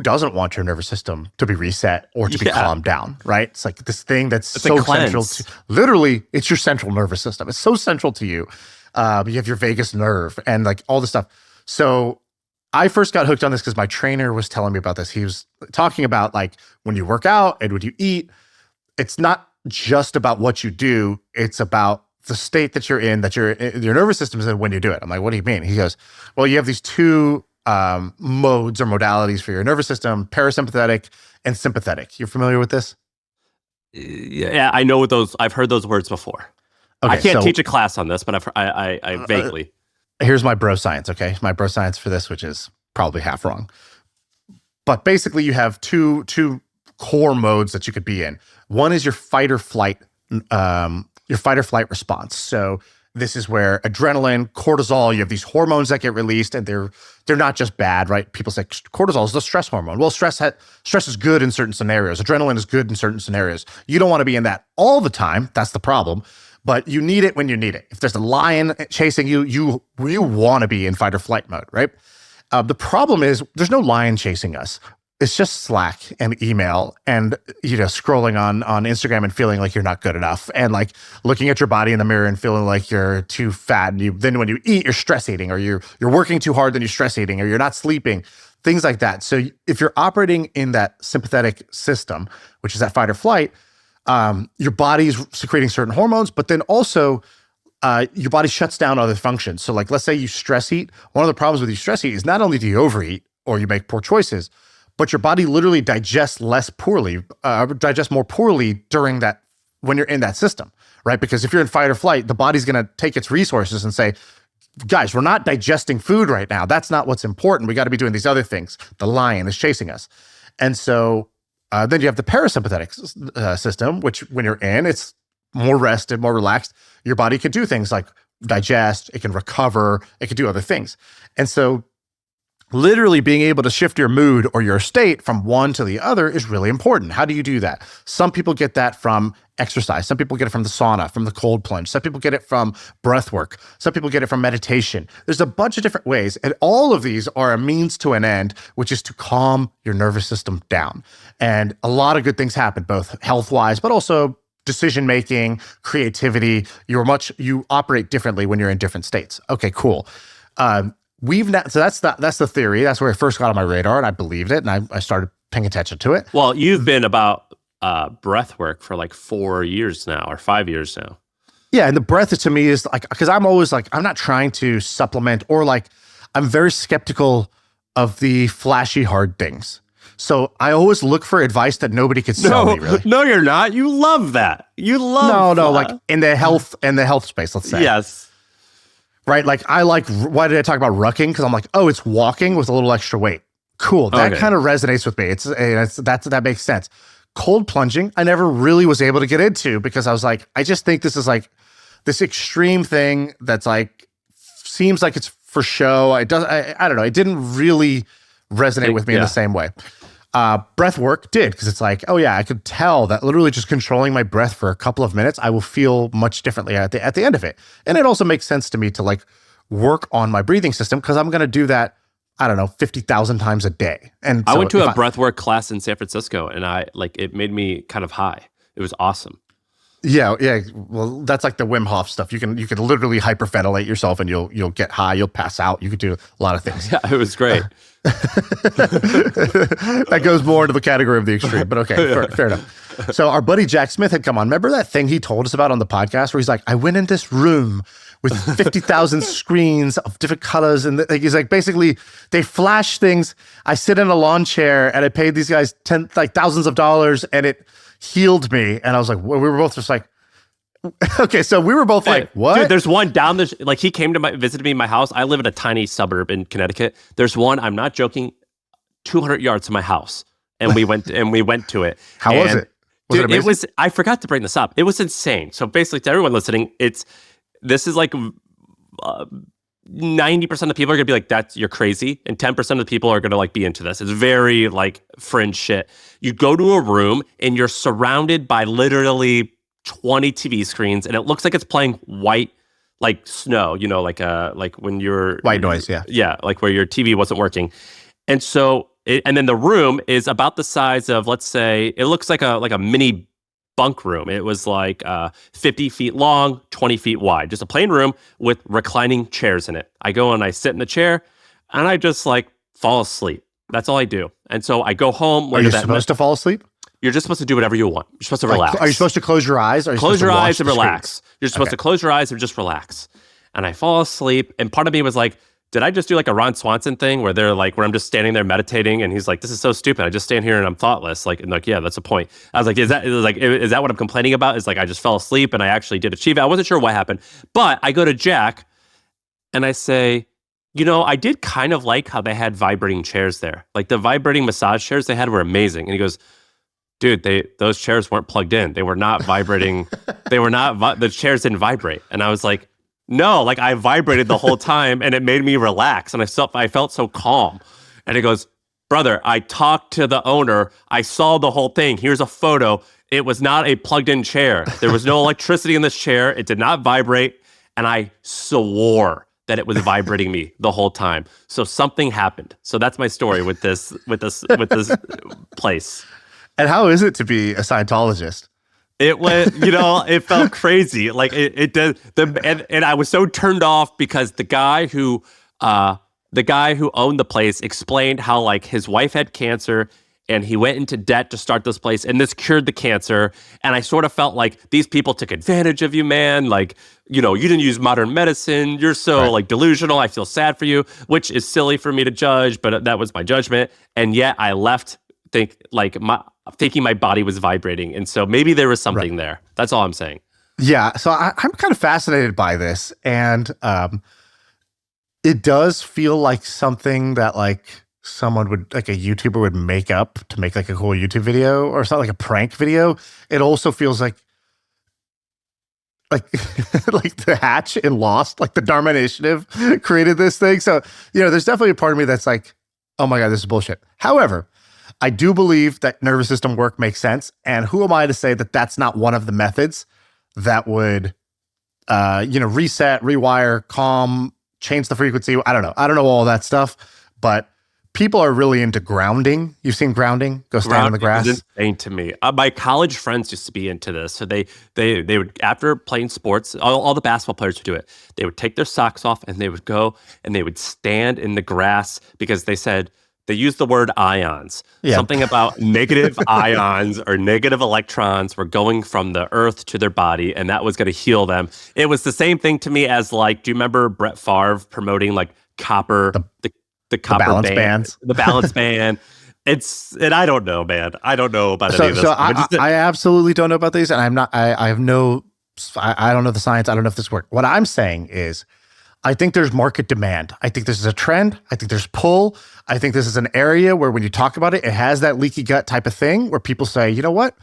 doesn't want your nervous system to be reset or to be calmed down, right? It's like this thing that's so central to, literally, it's your central nervous system. It's so central to you. You have your vagus nerve and all this stuff. So I first got hooked on this because my trainer was telling me about this. He was talking about when you work out and when you eat, it's not just about what you do. It's about the state that you're in, that your nervous system is in when you do it. I'm like, what do you mean? He goes, well, you have these two modes or modalities for your nervous system, parasympathetic and sympathetic. You're familiar with this? Yeah, I know what those, I've heard those words before. Okay, I can't teach a class on this, but I vaguely. Here's my bro science, okay? My bro science for this, which is probably half wrong. But basically you have two core modes that you could be in. One is your fight or flight response. So this is where adrenaline, cortisol, you have these hormones that get released, and they're not just bad, right? People say cortisol is the stress hormone. Well, stress is good in certain scenarios. Adrenaline is good in certain scenarios. You don't want to be in that all the time. That's the problem. But you need it when you need it. If there's a lion chasing you, you want to be in fight or flight mode, right? The problem is there's no lion chasing us. It's just Slack and email and, scrolling on Instagram and feeling like you're not good enough, and looking at your body in the mirror and feeling like you're too fat. And then when you eat, you're stress eating, or you're working too hard, then you're stress eating, or you're not sleeping, things like that. So if you're operating in that sympathetic system, which is that fight or flight, your body's secreting certain hormones, but then also your body shuts down other functions. So let's say you stress eat. One of the problems with you stress eat is not only do you overeat or you make poor choices, but your body literally digests more poorly during that, when you're in that system, right? Because if you're in fight or flight, the body's going to take its resources and say, guys, we're not digesting food right now. That's not what's important. We got to be doing these other things. The lion is chasing us. And so then you have the parasympathetic system, which when you're in, it's more rested, more relaxed, your body can do things like digest, it can recover, it can do other things. And so literally being able to shift your mood or your state from one to the other is really important. How do you do that? Some people get that from exercise. Some people get it from the sauna, from the cold plunge. Some people get it from breath work. Some people get it from meditation. There's a bunch of different ways. And all of these are a means to an end, which is to calm your nervous system down. And a lot of good things happen, both health-wise, but also decision-making, creativity. You operate differently when you're in different states. Okay, cool. So that's the theory. That's where it first got on my radar, and I believed it, and I started paying attention to it. Well, you've been about breath work for like 4 years now, or 5 years now. Yeah, and the breath to me is like, because I'm always like, I'm not trying to supplement, or like, I'm very skeptical of the flashy hard things. So I always look for advice that nobody could sell me, really. No, you're not. You love that. You love No, like in the health space, let's say. Yes. Right? Like why did I talk about rucking? Because I'm like, oh, it's walking with a little extra weight. Cool. That kind of resonates with me. That makes sense. Cold plunging, I never really was able to get into because I was like, I just think this is like this extreme thing that's like, seems like it's for show. I don't know. It didn't really resonate with me in the same way. Breath work did, because it's like, oh yeah, I could tell that literally just controlling my breath for a couple of minutes, I will feel much differently at the end of it. And it also makes sense to me to like work on my breathing system, because I'm going to do that, I don't know, 50,000 times a day. And I went to a breathwork class in San Francisco, and it made me kind of high. It was awesome. Yeah. Well, that's like the Wim Hof stuff. You can literally hyperventilate yourself, and you'll get high, you'll pass out. You could do a lot of things. Yeah, it was great. That goes more into the category of the extreme, but okay, fair enough. So our buddy Jack Smith had come on. Remember that thing he told us about on the podcast where he's like, I went in this room with 50,000 screens of different colors. And he's like, basically, they flash things. I sit in a lawn chair and I paid these guys thousands of dollars, and it healed me. And I was like, well, we were both just like, okay, so we were both like, what? Dude, there's one down the, like he came to visited me in my house. I live in a tiny suburb in Connecticut. There's one, I'm not joking, 200 yards to my house. And we went to it. How was it? Dude, it was, I forgot to bring this up. It was insane. So basically, to everyone listening, this is like 90% of the people are gonna be like, you're crazy. And 10% of the people are gonna like be into this. It's very like fringe shit. You go to a room and you're surrounded by literally 20 TV screens, and it looks like it's playing white, like snow, like when you're white noise. Yeah. Like where your TV wasn't working. And so, and then the room is about the size of, let's say, it looks like a mini bunk room. It was like 50 feet long, 20 feet wide, just a plain room with reclining chairs in it. I go and I sit in the chair, and I just like fall asleep. That's all I do. And so I go home. Are you supposed to fall asleep? You're just supposed to do whatever you want. You're supposed to relax. Are you supposed to close your eyes? Close your eyes and relax. You're supposed to close your eyes and just relax. And I fall asleep. And part of me was like, did I just do like a Ron Swanson thing where where I'm just standing there meditating, and he's like, this is so stupid. I just stand here and I'm thoughtless. Yeah, that's the point. I was like, is that what I'm complaining about? Is like, I just fell asleep and I actually did achieve it. I wasn't sure what happened, but I go to Jack and I say, I did kind of like how they had vibrating chairs there. Like the vibrating massage chairs they had were amazing. And he goes, dude, those chairs weren't plugged in. They were not vibrating. The chairs didn't vibrate. And I was like, no, like I vibrated the whole time, and it made me relax, and I felt so calm. And he goes, brother, I talked to the owner. I saw the whole thing. Here's a photo. It was not a plugged-in chair. There was no electricity in this chair. It did not vibrate, and I swore that it was vibrating me the whole time. So something happened. So that's my story with this place. And how is it to be a Scientologist? It was, it felt crazy. Like it did. And I was so turned off because the guy who owned the place explained how like his wife had cancer, and he went into debt to start this place, and this cured the cancer. And I sort of felt like these people took advantage of you, man. Like, you didn't use modern medicine. You're so like delusional. I feel sad for you, which is silly for me to judge, but that was my judgment. And yet I left thinking my body was vibrating. And so maybe there was something there. That's all I'm saying. Yeah. So I'm kind of fascinated by this. And it does feel like something that like someone would, like a YouTuber would make up to make like a cool YouTube video, or something like a prank video. It also feels like like like the Hatch in Lost, like the Dharma Initiative created this thing. So, there's definitely a part of me that's like, oh my God, this is bullshit. However, I do believe that nervous system work makes sense. And who am I to say that that's not one of the methods that would, reset, rewire, calm, change the frequency? I don't know. I don't know all that stuff, but people are really into grounding. You've seen grounding? Go stand in the grass. Is insane to me. My college friends used to be into this. So they would, after playing sports, all the basketball players would do it. They would take their socks off and they would go and they would stand in the grass because they said they used the word ions. Yeah. Something about negative ions or negative electrons were going from the earth to their body, and that was going to heal them. It was the same thing to me as like, do you remember Brett Favre promoting like copper, the copper balance band, bands, the balance band? And I don't know, man. I don't know about any of this. So I absolutely don't know about these, and I don't know the science. I don't know if this works. What I'm saying is, I think there's market demand. I think this is a trend. I think there's pull. I think this is an area where when you talk about it, it has that leaky gut type of thing where people say, you know what?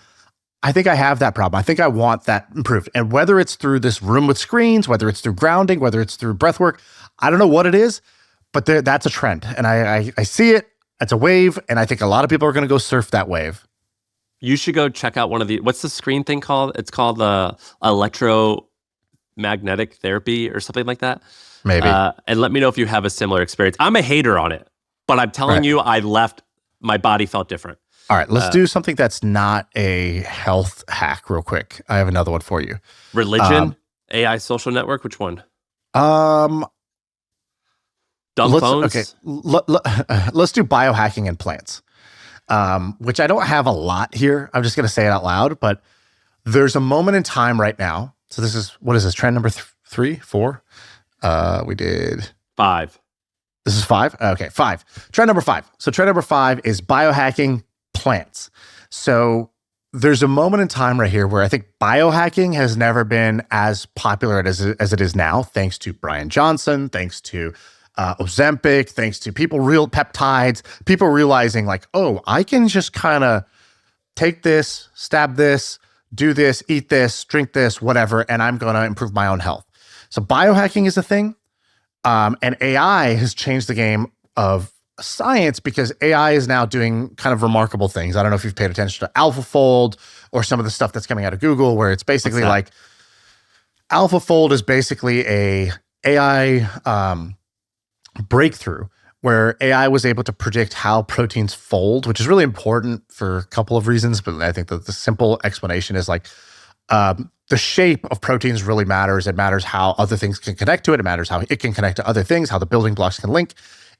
I think I have that problem. I think I want that improved. And whether it's through this room with screens, whether it's through grounding, whether it's through breath work, I don't know what it is, but that's a trend. And I see it. It's a wave. And I think a lot of people are going to go surf that wave. You should go check out one of the, what's the screen thing called? It's called the electromagnetic therapy or something like that. Maybe. And let me know if you have a similar experience. I'm a hater on it, but I'm telling you, I left, my body felt different. All right, let's do something that's not a health hack real quick. I have another one for you. Religion, AI social network, which one? Dumb phones? Okay, let's do biohacking and plants, which I don't have a lot here. I'm just going to say it out loud, but there's a moment in time right now. So this is, what is this, trend number 3, 4? We did 5. This is 5? Okay, 5. Trend number 5. So trend number 5 is biohacking plants. So there's a moment in time right here where I think biohacking has never been as popular as it is now, thanks to Brian Johnson, thanks to Ozempic, thanks to real peptides, people realizing like, oh, I can just kind of take this, stab this, do this, eat this, drink this, whatever, and I'm going to improve my own health. So biohacking is a thing, and AI has changed the game of science because AI is now doing kind of remarkable things. I don't know if you've paid attention to AlphaFold or some of the stuff that's coming out of Google, where it's basically like AlphaFold is basically a AI breakthrough where AI was able to predict how proteins fold, which is really important for a couple of reasons. But I think that the simple explanation is like, the shape of proteins really matters. It matters how other things can connect to it. It matters how it can connect to other things, how the building blocks can link.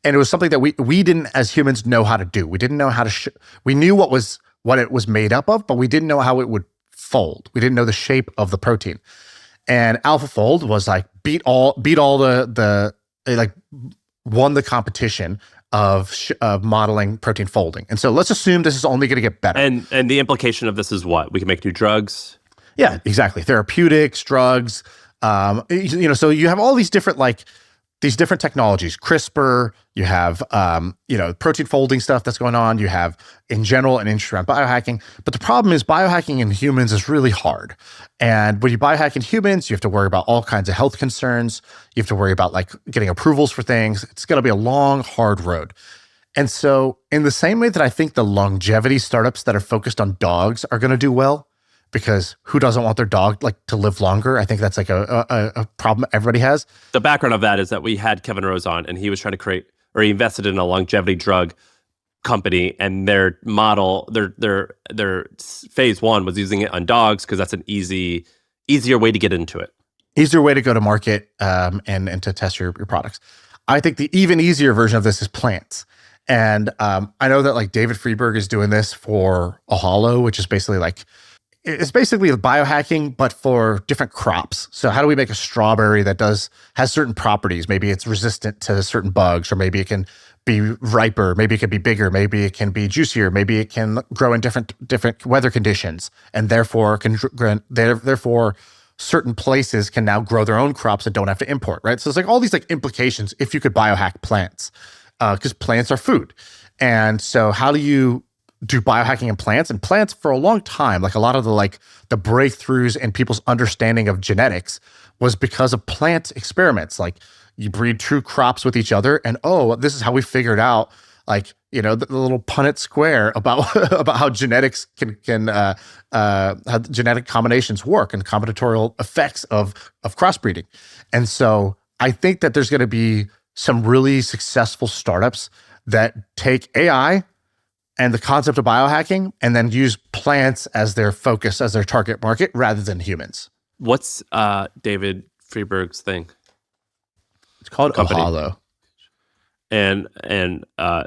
And it was something that we didn't, as humans, know how to do. We didn't know how to, we knew what it was made up of, but we didn't know how it would fold. We didn't know the shape of the protein. And AlphaFold was like, beat all the like won the competition of modeling protein folding. And so let's assume this is only going to get better. And the implication of this is what? We can make new drugs? Yeah, exactly. Therapeutics, drugs, so you have all these different technologies, CRISPR, you have, protein folding stuff that's going on. You have in general an interest around biohacking, but the problem is biohacking in humans is really hard. And when you biohack in humans, you have to worry about all kinds of health concerns. You have to worry about like getting approvals for things. It's going to be a long, hard road. And so in the same way that I think the longevity startups that are focused on dogs are going to do well, because who doesn't want their dog like to live longer? I think that's like a problem everybody has. The background of that is that we had Kevin Rose on, and he was trying to create, or he invested in a longevity drug company, and their model, their phase 1 was using it on dogs because that's an easier way to get into it. Easier way to go to market and to test your products. I think the even easier version of this is plants. And I know that like David Friedberg is doing this for Ohalo, which is basically like, it's basically biohacking, but for different crops. So how do we make a strawberry that has certain properties? Maybe it's resistant to certain bugs, or maybe it can be riper, maybe it can be bigger, maybe it can be juicier, maybe it can grow in different weather conditions, and therefore certain places can now grow their own crops that don't have to import, right? So it's like all these like implications if you could biohack plants, because plants are food. And so how do you do biohacking in plants, and plants for a long time, like a lot of the breakthroughs in people's understanding of genetics was because of plant experiments. Like you breed true crops with each other, and this is how we figured out, like, the little Punnett square about about how genetics can how genetic combinations work and combinatorial effects of crossbreeding. And so I think that there's going to be some really successful startups that take AI and the concept of biohacking and then use plants as their focus, as their target market, rather than humans. What's David Friedberg's thing? It's called Company. Ohalo. And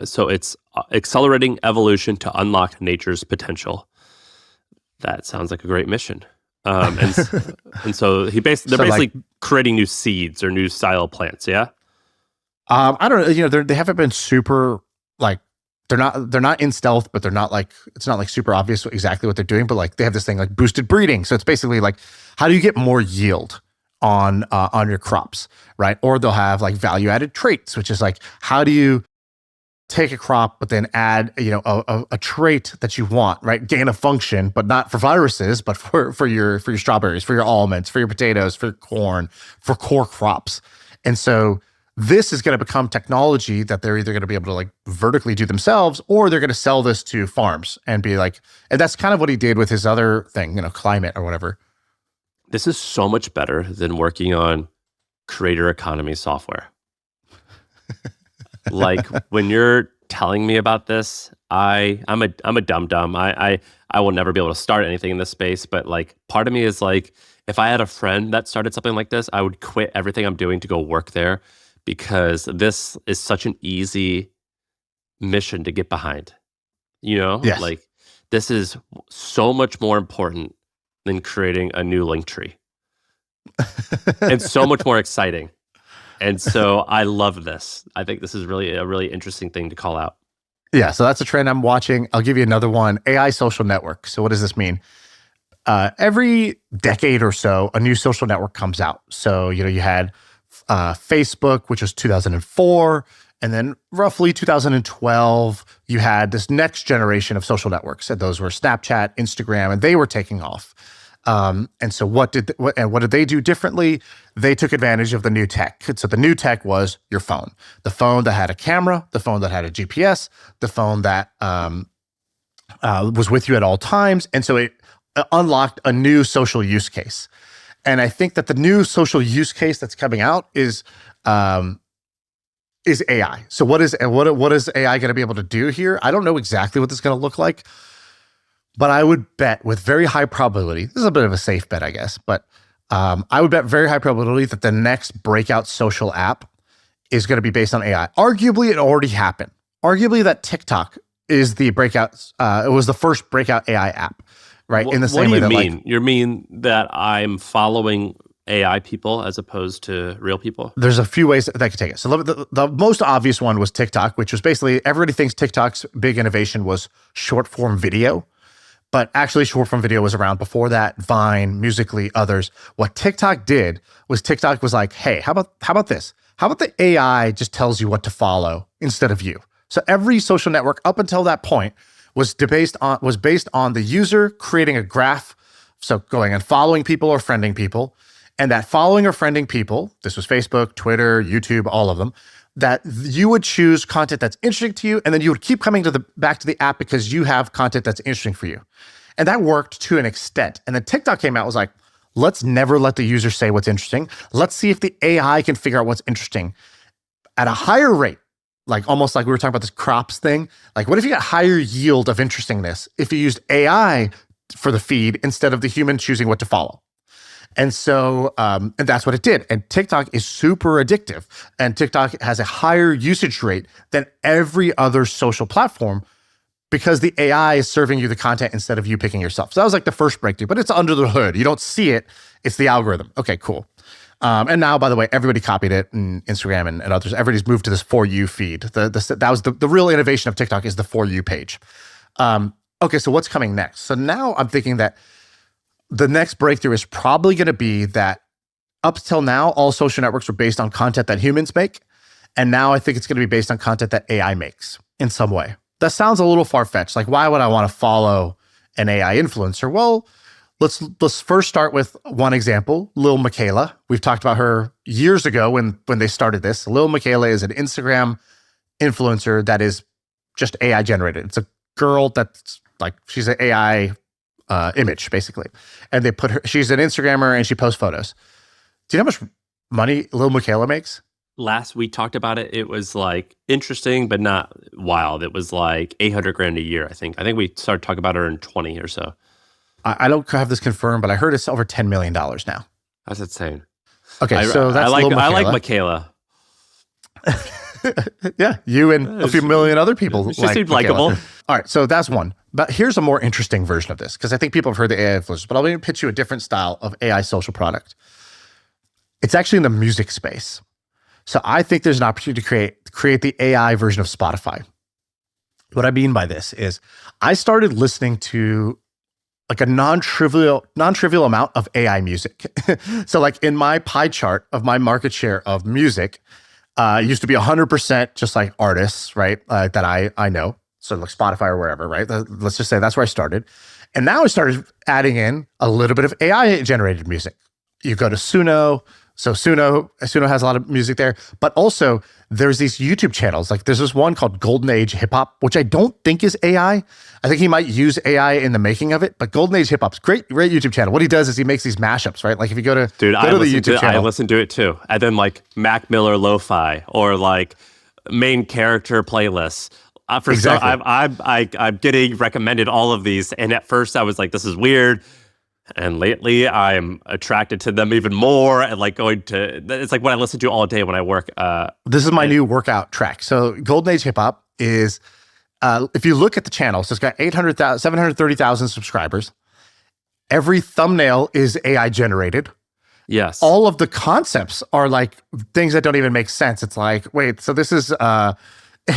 so it's accelerating evolution to unlock nature's potential. That sounds like a great mission. And so they're basically creating new seeds or new style plants. Yeah. I don't know. They haven't been super they're not in stealth, but it's not like super obvious exactly what they're doing. But like they have this thing like boosted breeding. So it's basically like, how do you get more yield on your crops, right? Or they'll have like value-added traits, which is like, how do you take a crop but then add a trait that you want, right? Gain of function, but not for viruses, but for your strawberries, for your almonds, for your potatoes, for your corn, for core crops. And so this is going to become technology that they're either going to be able to like vertically do themselves, or they're going to sell this to farms and be like, and that's kind of what he did with his other thing, climate or whatever. This is so much better than working on creator economy software. Like when you're telling me about this, I'm a dum-dum. I will never be able to start anything in this space. But like part of me is like, if I had a friend that started something like this, I would quit everything I'm doing to go work there, because this is such an easy mission to get behind. Yes. Like this is so much more important than creating a new link tree. And so much more exciting. And so I love this. I think this is really a really interesting thing to call out. Yeah, so that's a trend I'm watching. I'll give you another one, AI social network. So what does this mean? Every decade or so, a new social network comes out. So, you had Facebook, which was 2004. And then roughly 2012, you had this next generation of social networks. And those were Snapchat, Instagram, and they were taking off. And so what did they do differently? They took advantage of the new tech. So the new tech was your phone, the phone that had a camera, the phone that had a GPS, the phone that was with you at all times. And so it unlocked a new social use case. And I think that the new social use case that's coming out is AI. So what is AI going to be able to do here? I don't know exactly what this is going to look like, but I would bet with very high probability, this is a bit of a safe bet, I guess, but I would bet very high probability that the next breakout social app is going to be based on AI. Arguably, it already happened. Arguably, that TikTok is the breakout. It was the first breakout AI app, right? In the same way that, what do you mean? You mean that I'm following AI people as opposed to real people? There's a few ways that I could take it. So the most obvious one was TikTok, which was basically everybody thinks TikTok's big innovation was short form video. But actually, short form video was around before that. Vine, Musical.ly, others. What TikTok did was TikTok was like, hey, how about this? How about the AI just tells you what to follow instead of you? So every social network up until that point was based on the user creating a graph. So going and following people or friending people, and that following or friending people, this was Facebook, Twitter, YouTube, all of them, that you would choose content that's interesting to you, and then you would keep coming back to the app because you have content that's interesting for you. And that worked to an extent. And then TikTok came out, was like, let's never let the user say what's interesting. Let's see if the AI can figure out what's interesting at a higher rate. Like almost like we were talking about this crops thing. Like what if you got higher yield of interestingness if you used AI for the feed instead of the human choosing what to follow? And so, and that's what it did. And TikTok is super addictive. And TikTok has a higher usage rate than every other social platform because the AI is serving you the content instead of you picking yourself. So that was like the first breakthrough, but it's under the hood. You don't see it. It's the algorithm. Okay, cool. And now, by the way, everybody copied it, and Instagram and others. Everybody's moved to this For You feed. That was the real innovation of TikTok is the For You page. Okay, so what's coming next? So now I'm thinking that the next breakthrough is probably going to be that up till now, all social networks were based on content that humans make. And now I think it's going to be based on content that AI makes in some way. that sounds a little far-fetched. Like, why would I want to follow an AI influencer? Well, let's first start with one example, Lil Miquela. We've talked about her years ago when they started this. Lil Miquela is an Instagram influencer that is just AI generated. It's a girl that's like, she's an AI image, basically. And they put her, she's an Instagrammer and she posts photos. Do you know how much money Lil Miquela makes? Last we talked about it, it was like interesting, but not wild. It was like 800 grand a year, I think. I think we started talking about her in 20 or so. I don't have this confirmed, but I heard it's over $10 million now. That's insane. Okay, so that's I Lil Miquela. like Miquela. Yeah, you and a few million other people. She seemed likable. All right, so that's one. But here's a more interesting version of this, because I think people have heard the AI influencers, but I'll pitch you a different style of AI social product. It's actually in the music space. So I think there's an opportunity to create the AI version of Spotify. What I mean by this is I started listening to like a non-trivial amount of AI music. So like in my pie chart of my market share of music, it used to be 100% just like artists, right? That I know. So like Spotify or wherever, right? Let's just say that's where I started. And now I started adding in a little bit of AI generated music. You go to Suno. So Suno has a lot of music there, but also there's these YouTube channels. Like there's this one called Golden Age Hip Hop, which I don't think is AI. I think he might use AI in the making of it, but Golden Age Hip Hop's great YouTube channel. What he does is he makes these mashups, right? Like if you go to the YouTube channel, I listen to it too. And then like Mac Miller lo-fi or like main character playlists. Exactly. I'm getting recommended all of these, and at first I was like, this is weird. And lately, I'm attracted to them even more, and like going to. It's like what I listen to all day when I work. This is my new workout track. So Golden Age Hip Hop is, if you look at the channel, so it's got 730,000 subscribers. Every thumbnail is AI generated. Yes. All of the concepts are like things that don't even make sense. It's like, wait, so this is.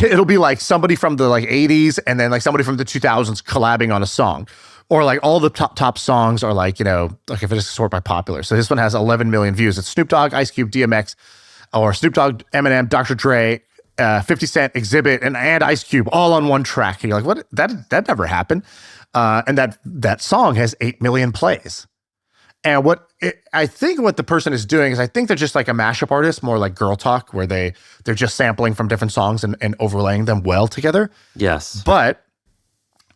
It'll be like somebody from the like 80s and then like somebody from the 2000s collabing on a song. Or like all the top songs are like, you know, like if it is sorted by popular. So this one has 11 million views. It's Snoop Dogg, Ice Cube, DMX, or Snoop Dogg, Eminem, Dr. Dre, 50 Cent, Exhibit, and Ice Cube all on one track. And you're like, what? That never happened. And that song has 8 million plays. And I think what the person is doing is I think they're just like a mashup artist, more like Girl Talk, where they're just sampling from different songs and overlaying them well together. Yes. But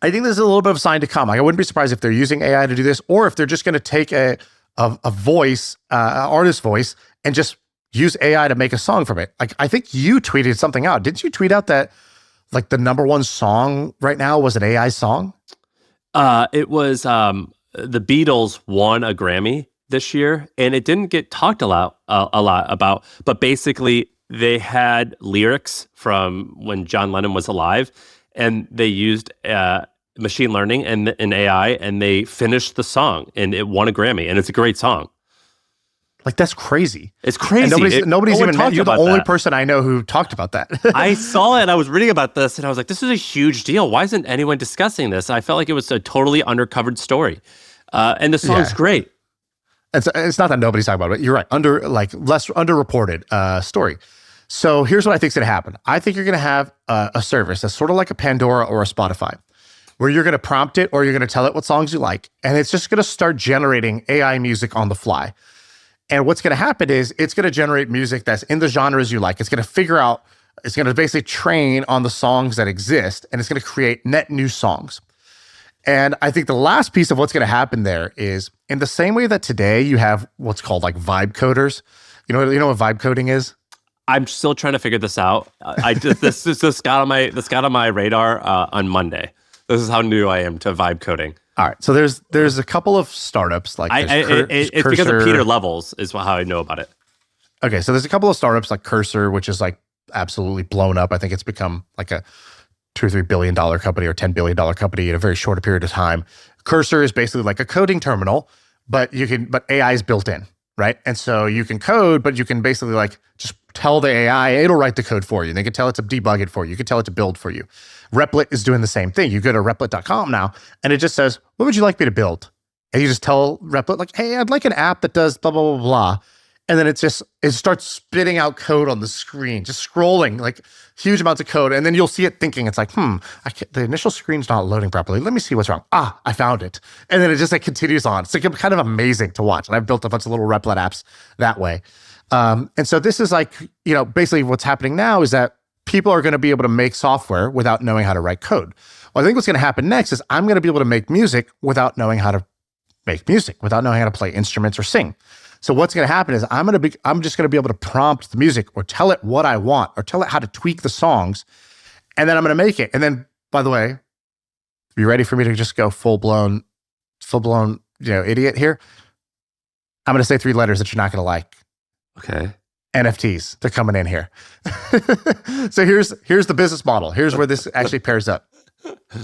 I think there's a little bit of a sign to come. Like I wouldn't be surprised if they're using AI to do this, or if they're just going to take a voice, an artist voice, and just use AI to make a song from it. Like I think you tweeted something out. Didn't you tweet out that like the number1 song right now was an AI song? It was the Beatles won a Grammy this year, and it didn't get talked a lot about. But basically, they had lyrics from when John Lennon was alive. And they used machine learning and AI, and they finished the song, and it won a Grammy, and it's a great song. Like that's crazy. It's crazy. And nobody's even. You're the only that. person I know who talked about that. I saw it. I was reading about this, and I was like, "This is a huge deal. Why isn't anyone discussing this?" And I felt like it was a totally undercovered story, and the song's great. It's not that nobody's talking about it. You're right. Less underreported story. So here's what I think is going to happen. I think you're going to have a service that's sort of like a Pandora or a Spotify, where you're going to prompt it or you're going to tell it what songs you like, and it's just going to start generating AI music on the fly. And what's going to happen is it's going to generate music that's in the genres you like. It's going to basically train on the songs that exist, and it's going to create net new songs. And I think the last piece of what's going to happen there is in the same way that today you have what's called like vibe coders. You know what vibe coding is? I'm still trying to figure this out. This got on my radar on Monday. This is how new I am to vibe coding. All right, so there's a couple of startups like it's Cursor. Because of Peter Levels is how I know about it. Okay, so there's a couple of startups like Cursor, which is like absolutely blown up. I think it's become like a $2 or $3 billion company or $10 billion company in a very short period of time. Cursor is basically like a coding terminal, but AI is built in, right? And so you can code, but you can basically like just tell the AI, it'll write the code for you. They can tell it to debug it for you. You can tell it to build for you. Replit is doing the same thing. You go to replit.com now, and it just says, what would you like me to build? And you just tell Replit, like, hey, I'd like an app that does blah, blah, blah, blah. and then it starts spitting out code on the screen, just scrolling like huge amounts of code. And then you'll see it thinking, it's like, the initial screen's not loading properly. Let me see what's wrong. I found it. And then it just like continues on. It's like kind of amazing to watch. And I've built a bunch of little Replit apps that way. And so this is like, basically what's happening now is that people are going to be able to make software without knowing how to write code. Well, I think what's going to happen next is I'm going to be able to make music without knowing how to make music, without knowing how to play instruments or sing. So what's going to happen is I'm just going to be able to prompt the music or tell it what I want or tell it how to tweak the songs. And then I'm going to make it. And then, by the way, are you ready for me to just go full blown, idiot here? I'm going to say 3 letters that you're not going to like. Okay. NFTs. They're coming in here. So here's the business model. Here's where this actually pairs up.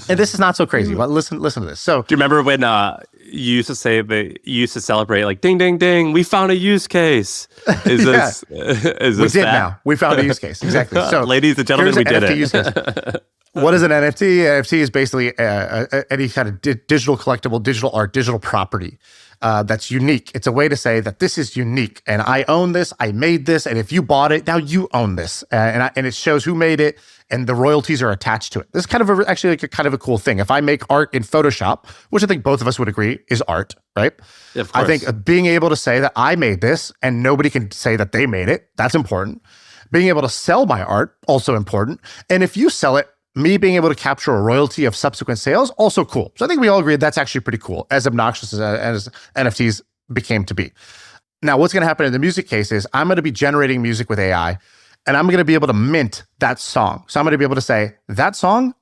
And this is not so crazy. But listen to this. So do you remember when you used to say you used to celebrate like ding ding ding, we found a use case? Is this we did now. We found a use case. Exactly. So ladies and gentlemen, we did NFT it. Use case. What is an NFT? NFT is basically any kind of digital collectible, digital art, digital property that's unique. It's a way to say that this is unique and I own this, I made this, and if you bought it, now you own this. And it shows who made it and the royalties are attached to it. This is kind of actually kind of a cool thing. If I make art in Photoshop, which I think both of us would agree is art, right? Yeah, of course. I think being able to say that I made this and nobody can say that they made it, that's important. Being able to sell my art, also important. And if you sell it, me being able to capture a royalty of subsequent sales, also cool. So I think we all agree that's actually pretty cool, as obnoxious as NFTs became to be. Now, what's going to happen in the music case is I'm going to be generating music with AI, and I'm going to be able to mint that song. So I'm going to be able to say, that song,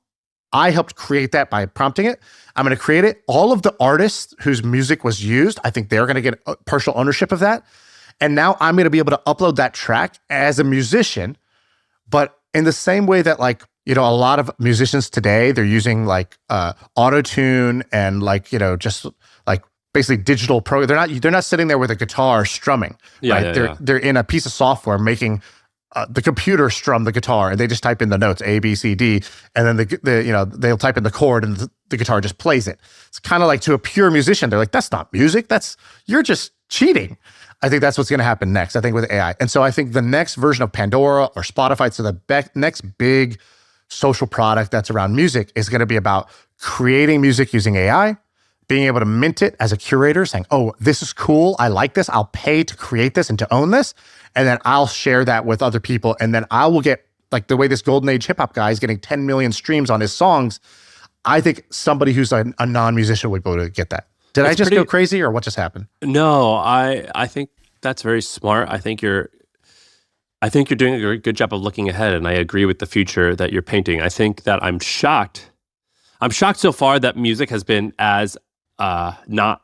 I helped create that by prompting it. I'm going to create it. All of the artists whose music was used, I think they're going to get partial ownership of that. And now I'm going to be able to upload that track as a musician, but in the same way that like, a lot of musicians today, they're using like auto-tune and like, just like basically digital program. They're not sitting there with a guitar strumming, right? They're in a piece of software making the computer strum the guitar, and they just type in the notes A, B, C, D, and then they'll type in the chord, and the guitar just plays it. It's kind of like to a pure musician, they're like, that's not music. You're just cheating. I think that's what's going to happen next. I think with AI, and so I think the next version of Pandora or Spotify, so the next big social product that's around music is going to be about creating music using AI, being able to mint it as a curator, saying, oh, this is cool. I like this. I'll pay to create this and to own this. And then I'll share that with other people. And then I will get, like the way this golden age hip hop guy is getting 10 million streams on his songs. I think somebody who's a non-musician would be able to get that. Did I just go crazy or what just happened? No, I think that's very smart. I think you're doing a good job of looking ahead, and I agree with the future that you're painting. I think that I'm shocked so far that music has been as not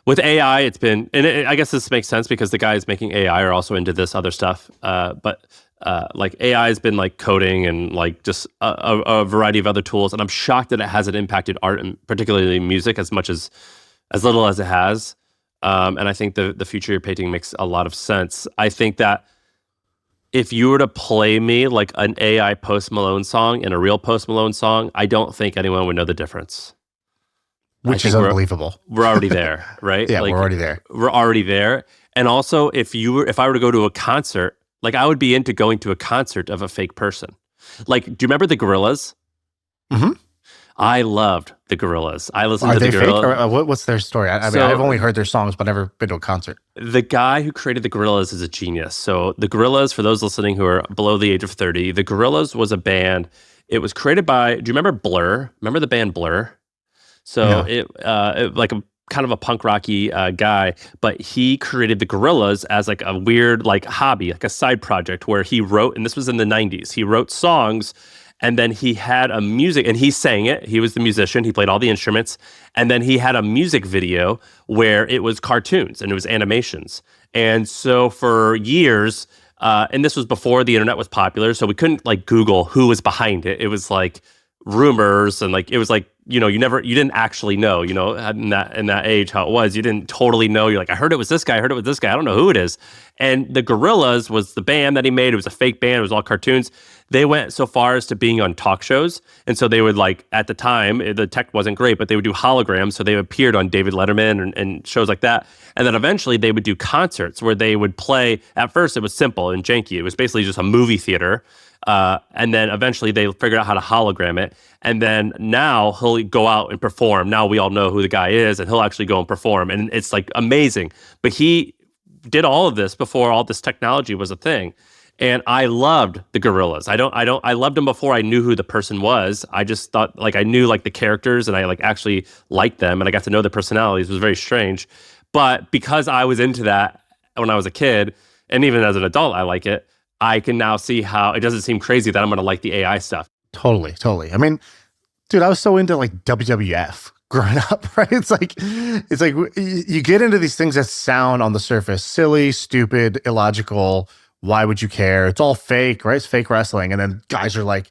with AI. It's been, and I guess this makes sense because the guys making AI are also into this other stuff. But like AI has been like coding and like just a variety of other tools, and I'm shocked that it hasn't impacted art and particularly music as little as it has. And I think the future you're painting makes a lot of sense. I think that if you were to play me like an AI Post Malone song and a real Post Malone song, I don't think anyone would know the difference. Which is unbelievable. We're already there, right? Yeah, we're already there. We're already there. And also, if I were to go to a concert, like I would be into going to a concert of a fake person. Like, do you remember the Gorillaz? Mm-hmm. I loved the Gorillaz. I listened to the Gorillaz. Are they fake? Or what's their story? I mean, I've only heard their songs, but never been to a concert. The guy who created the Gorillaz is a genius. So the Gorillaz, for those listening who are below the age of 30, the Gorillaz was a band. It was created by, do you remember Blur? Remember the band Blur? So it like a kind of a punk rocky guy, but he created the Gorillaz as like a weird like hobby, like a side project where he wrote, and this was in the 90s, he wrote songs. And then he had a music, and he sang it. He was the musician. He played all the instruments. And then he had a music video where it was cartoons and it was animations. And so for years, and this was before the internet was popular, so we couldn't like Google who was behind it. It was like rumors and like, it was like you didn't actually know, in that age how it was. You didn't totally know. You're like, I heard it was this guy. I don't know who it is. And the Gorillaz was the band that he made. It was a fake band. It was all cartoons. They went so far as to being on talk shows. And so they would at the time, the tech wasn't great, but they would do holograms. So they appeared on David Letterman and shows like that. And then eventually they would do concerts where they would play. At first it was simple and janky. It was basically just a movie theater. And then eventually they figured out how to hologram it. And then now he'll go out and perform. Now we all know who the guy is, and he'll actually go and perform. And it's amazing. But he did all of this before all this technology was a thing. And I loved the Gorillaz. I loved them before I knew who the person was. I just thought I knew the characters, and I actually liked them, and I got to know their personalities. It was very strange. But because I was into that when I was a kid, and even as an adult, I like it. I can now see how it doesn't seem crazy that I'm going to like the AI stuff. Totally. I mean, dude, I was so into WWF growing up, right? It's like you get into these things that sound on the surface silly, stupid, illogical. Why would you care? It's all fake, right? It's fake wrestling. And then guys are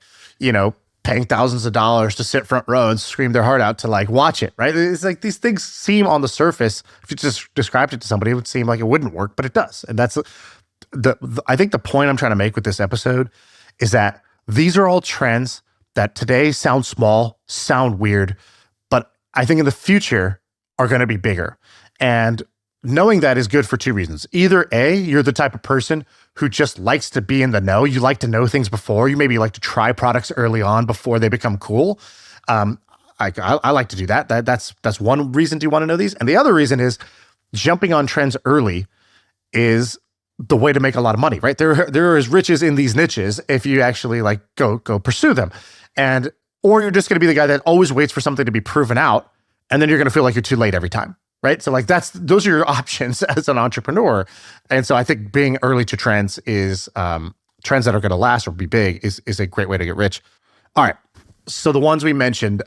paying thousands of dollars to sit front row and scream their heart out to watch it, right? It's these things seem on the surface, if you just described it to somebody, it would seem like it wouldn't work, but it does. And that's I think the point I'm trying to make with this episode is that these are all trends that today sound small, sound weird, but I think in the future are going to be bigger. And knowing that is good for two reasons. Either A, you're the type of person who just likes to be in the know. You like to know things before. You maybe like to try products early on before they become cool. I like to do that. That's one reason to want to know these. And the other reason is jumping on trends early is the way to make a lot of money, right? There is riches in these niches if you actually go pursue them. Or you're just going to be the guy that always waits for something to be proven out, and then you're going to feel like you're too late every time, right? So those are your options as an entrepreneur. And so I think being early to trends is trends that are going to last or be big is a great way to get rich. All right. So the ones we mentioned,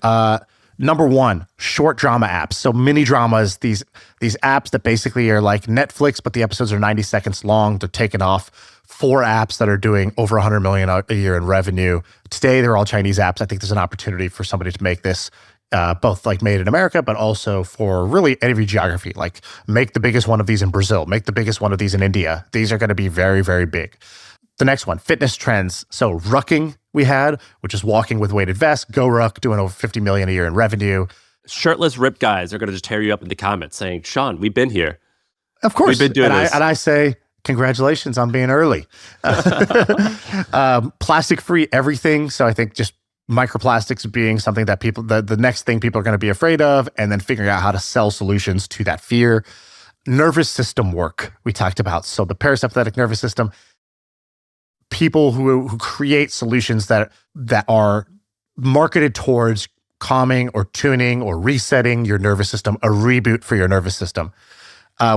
number one, short drama apps. So mini dramas, these apps that basically are like Netflix, but the episodes are 90 seconds long. They're taken off. 4 apps that are doing over 100 million a year in revenue. Today, they're all Chinese apps. I think there's an opportunity for somebody to make this both made in America, but also for really every geography. Make the biggest one of these in Brazil. Make the biggest one of these in India. These are going to be very, very big. The next one, fitness trends. So Rucking we had, which is walking with weighted vests. Go Ruck, doing over 50 million a year in revenue. Shirtless ripped guys are going to just tear you up in the comments saying, Shaan, we've been here. Of course. We've been doing this. And I say, congratulations on being early. Plastic-free everything. So I think just microplastics being something that the next thing people are going to be afraid of, and then figuring out how to sell solutions to that fear. Nervous system work we talked about. So the parasympathetic nervous system, people who create solutions that are marketed towards calming or tuning or resetting your nervous system, a reboot for your nervous system.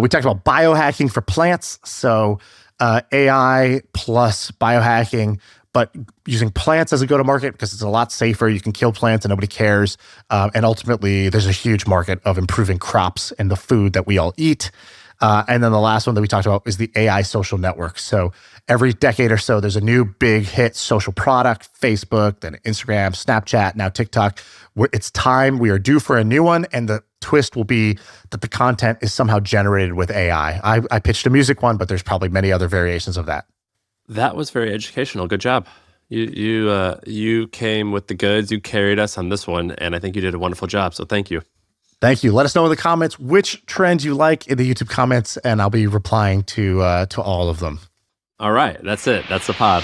We talked about biohacking for plants. So AI plus biohacking, but using plants as a go-to-market because it's a lot safer. You can kill plants and nobody cares. And ultimately, there's a huge market of improving crops and the food that we all eat. And then the last one that we talked about is the AI social network. So every decade or so, there's a new big hit social product, Facebook, then Instagram, Snapchat, now TikTok. It's time. We are due for a new one. And the twist will be that the content is somehow generated with AI. I pitched a music one, but there's probably many other variations of that. That was very educational. Good job. You came with the goods. You carried us on this one, and I think you did a wonderful job. So thank you. Thank you. Let us know in the comments which trends you like in the YouTube comments, and I'll be replying to all of them. All right. That's it. That's the pod.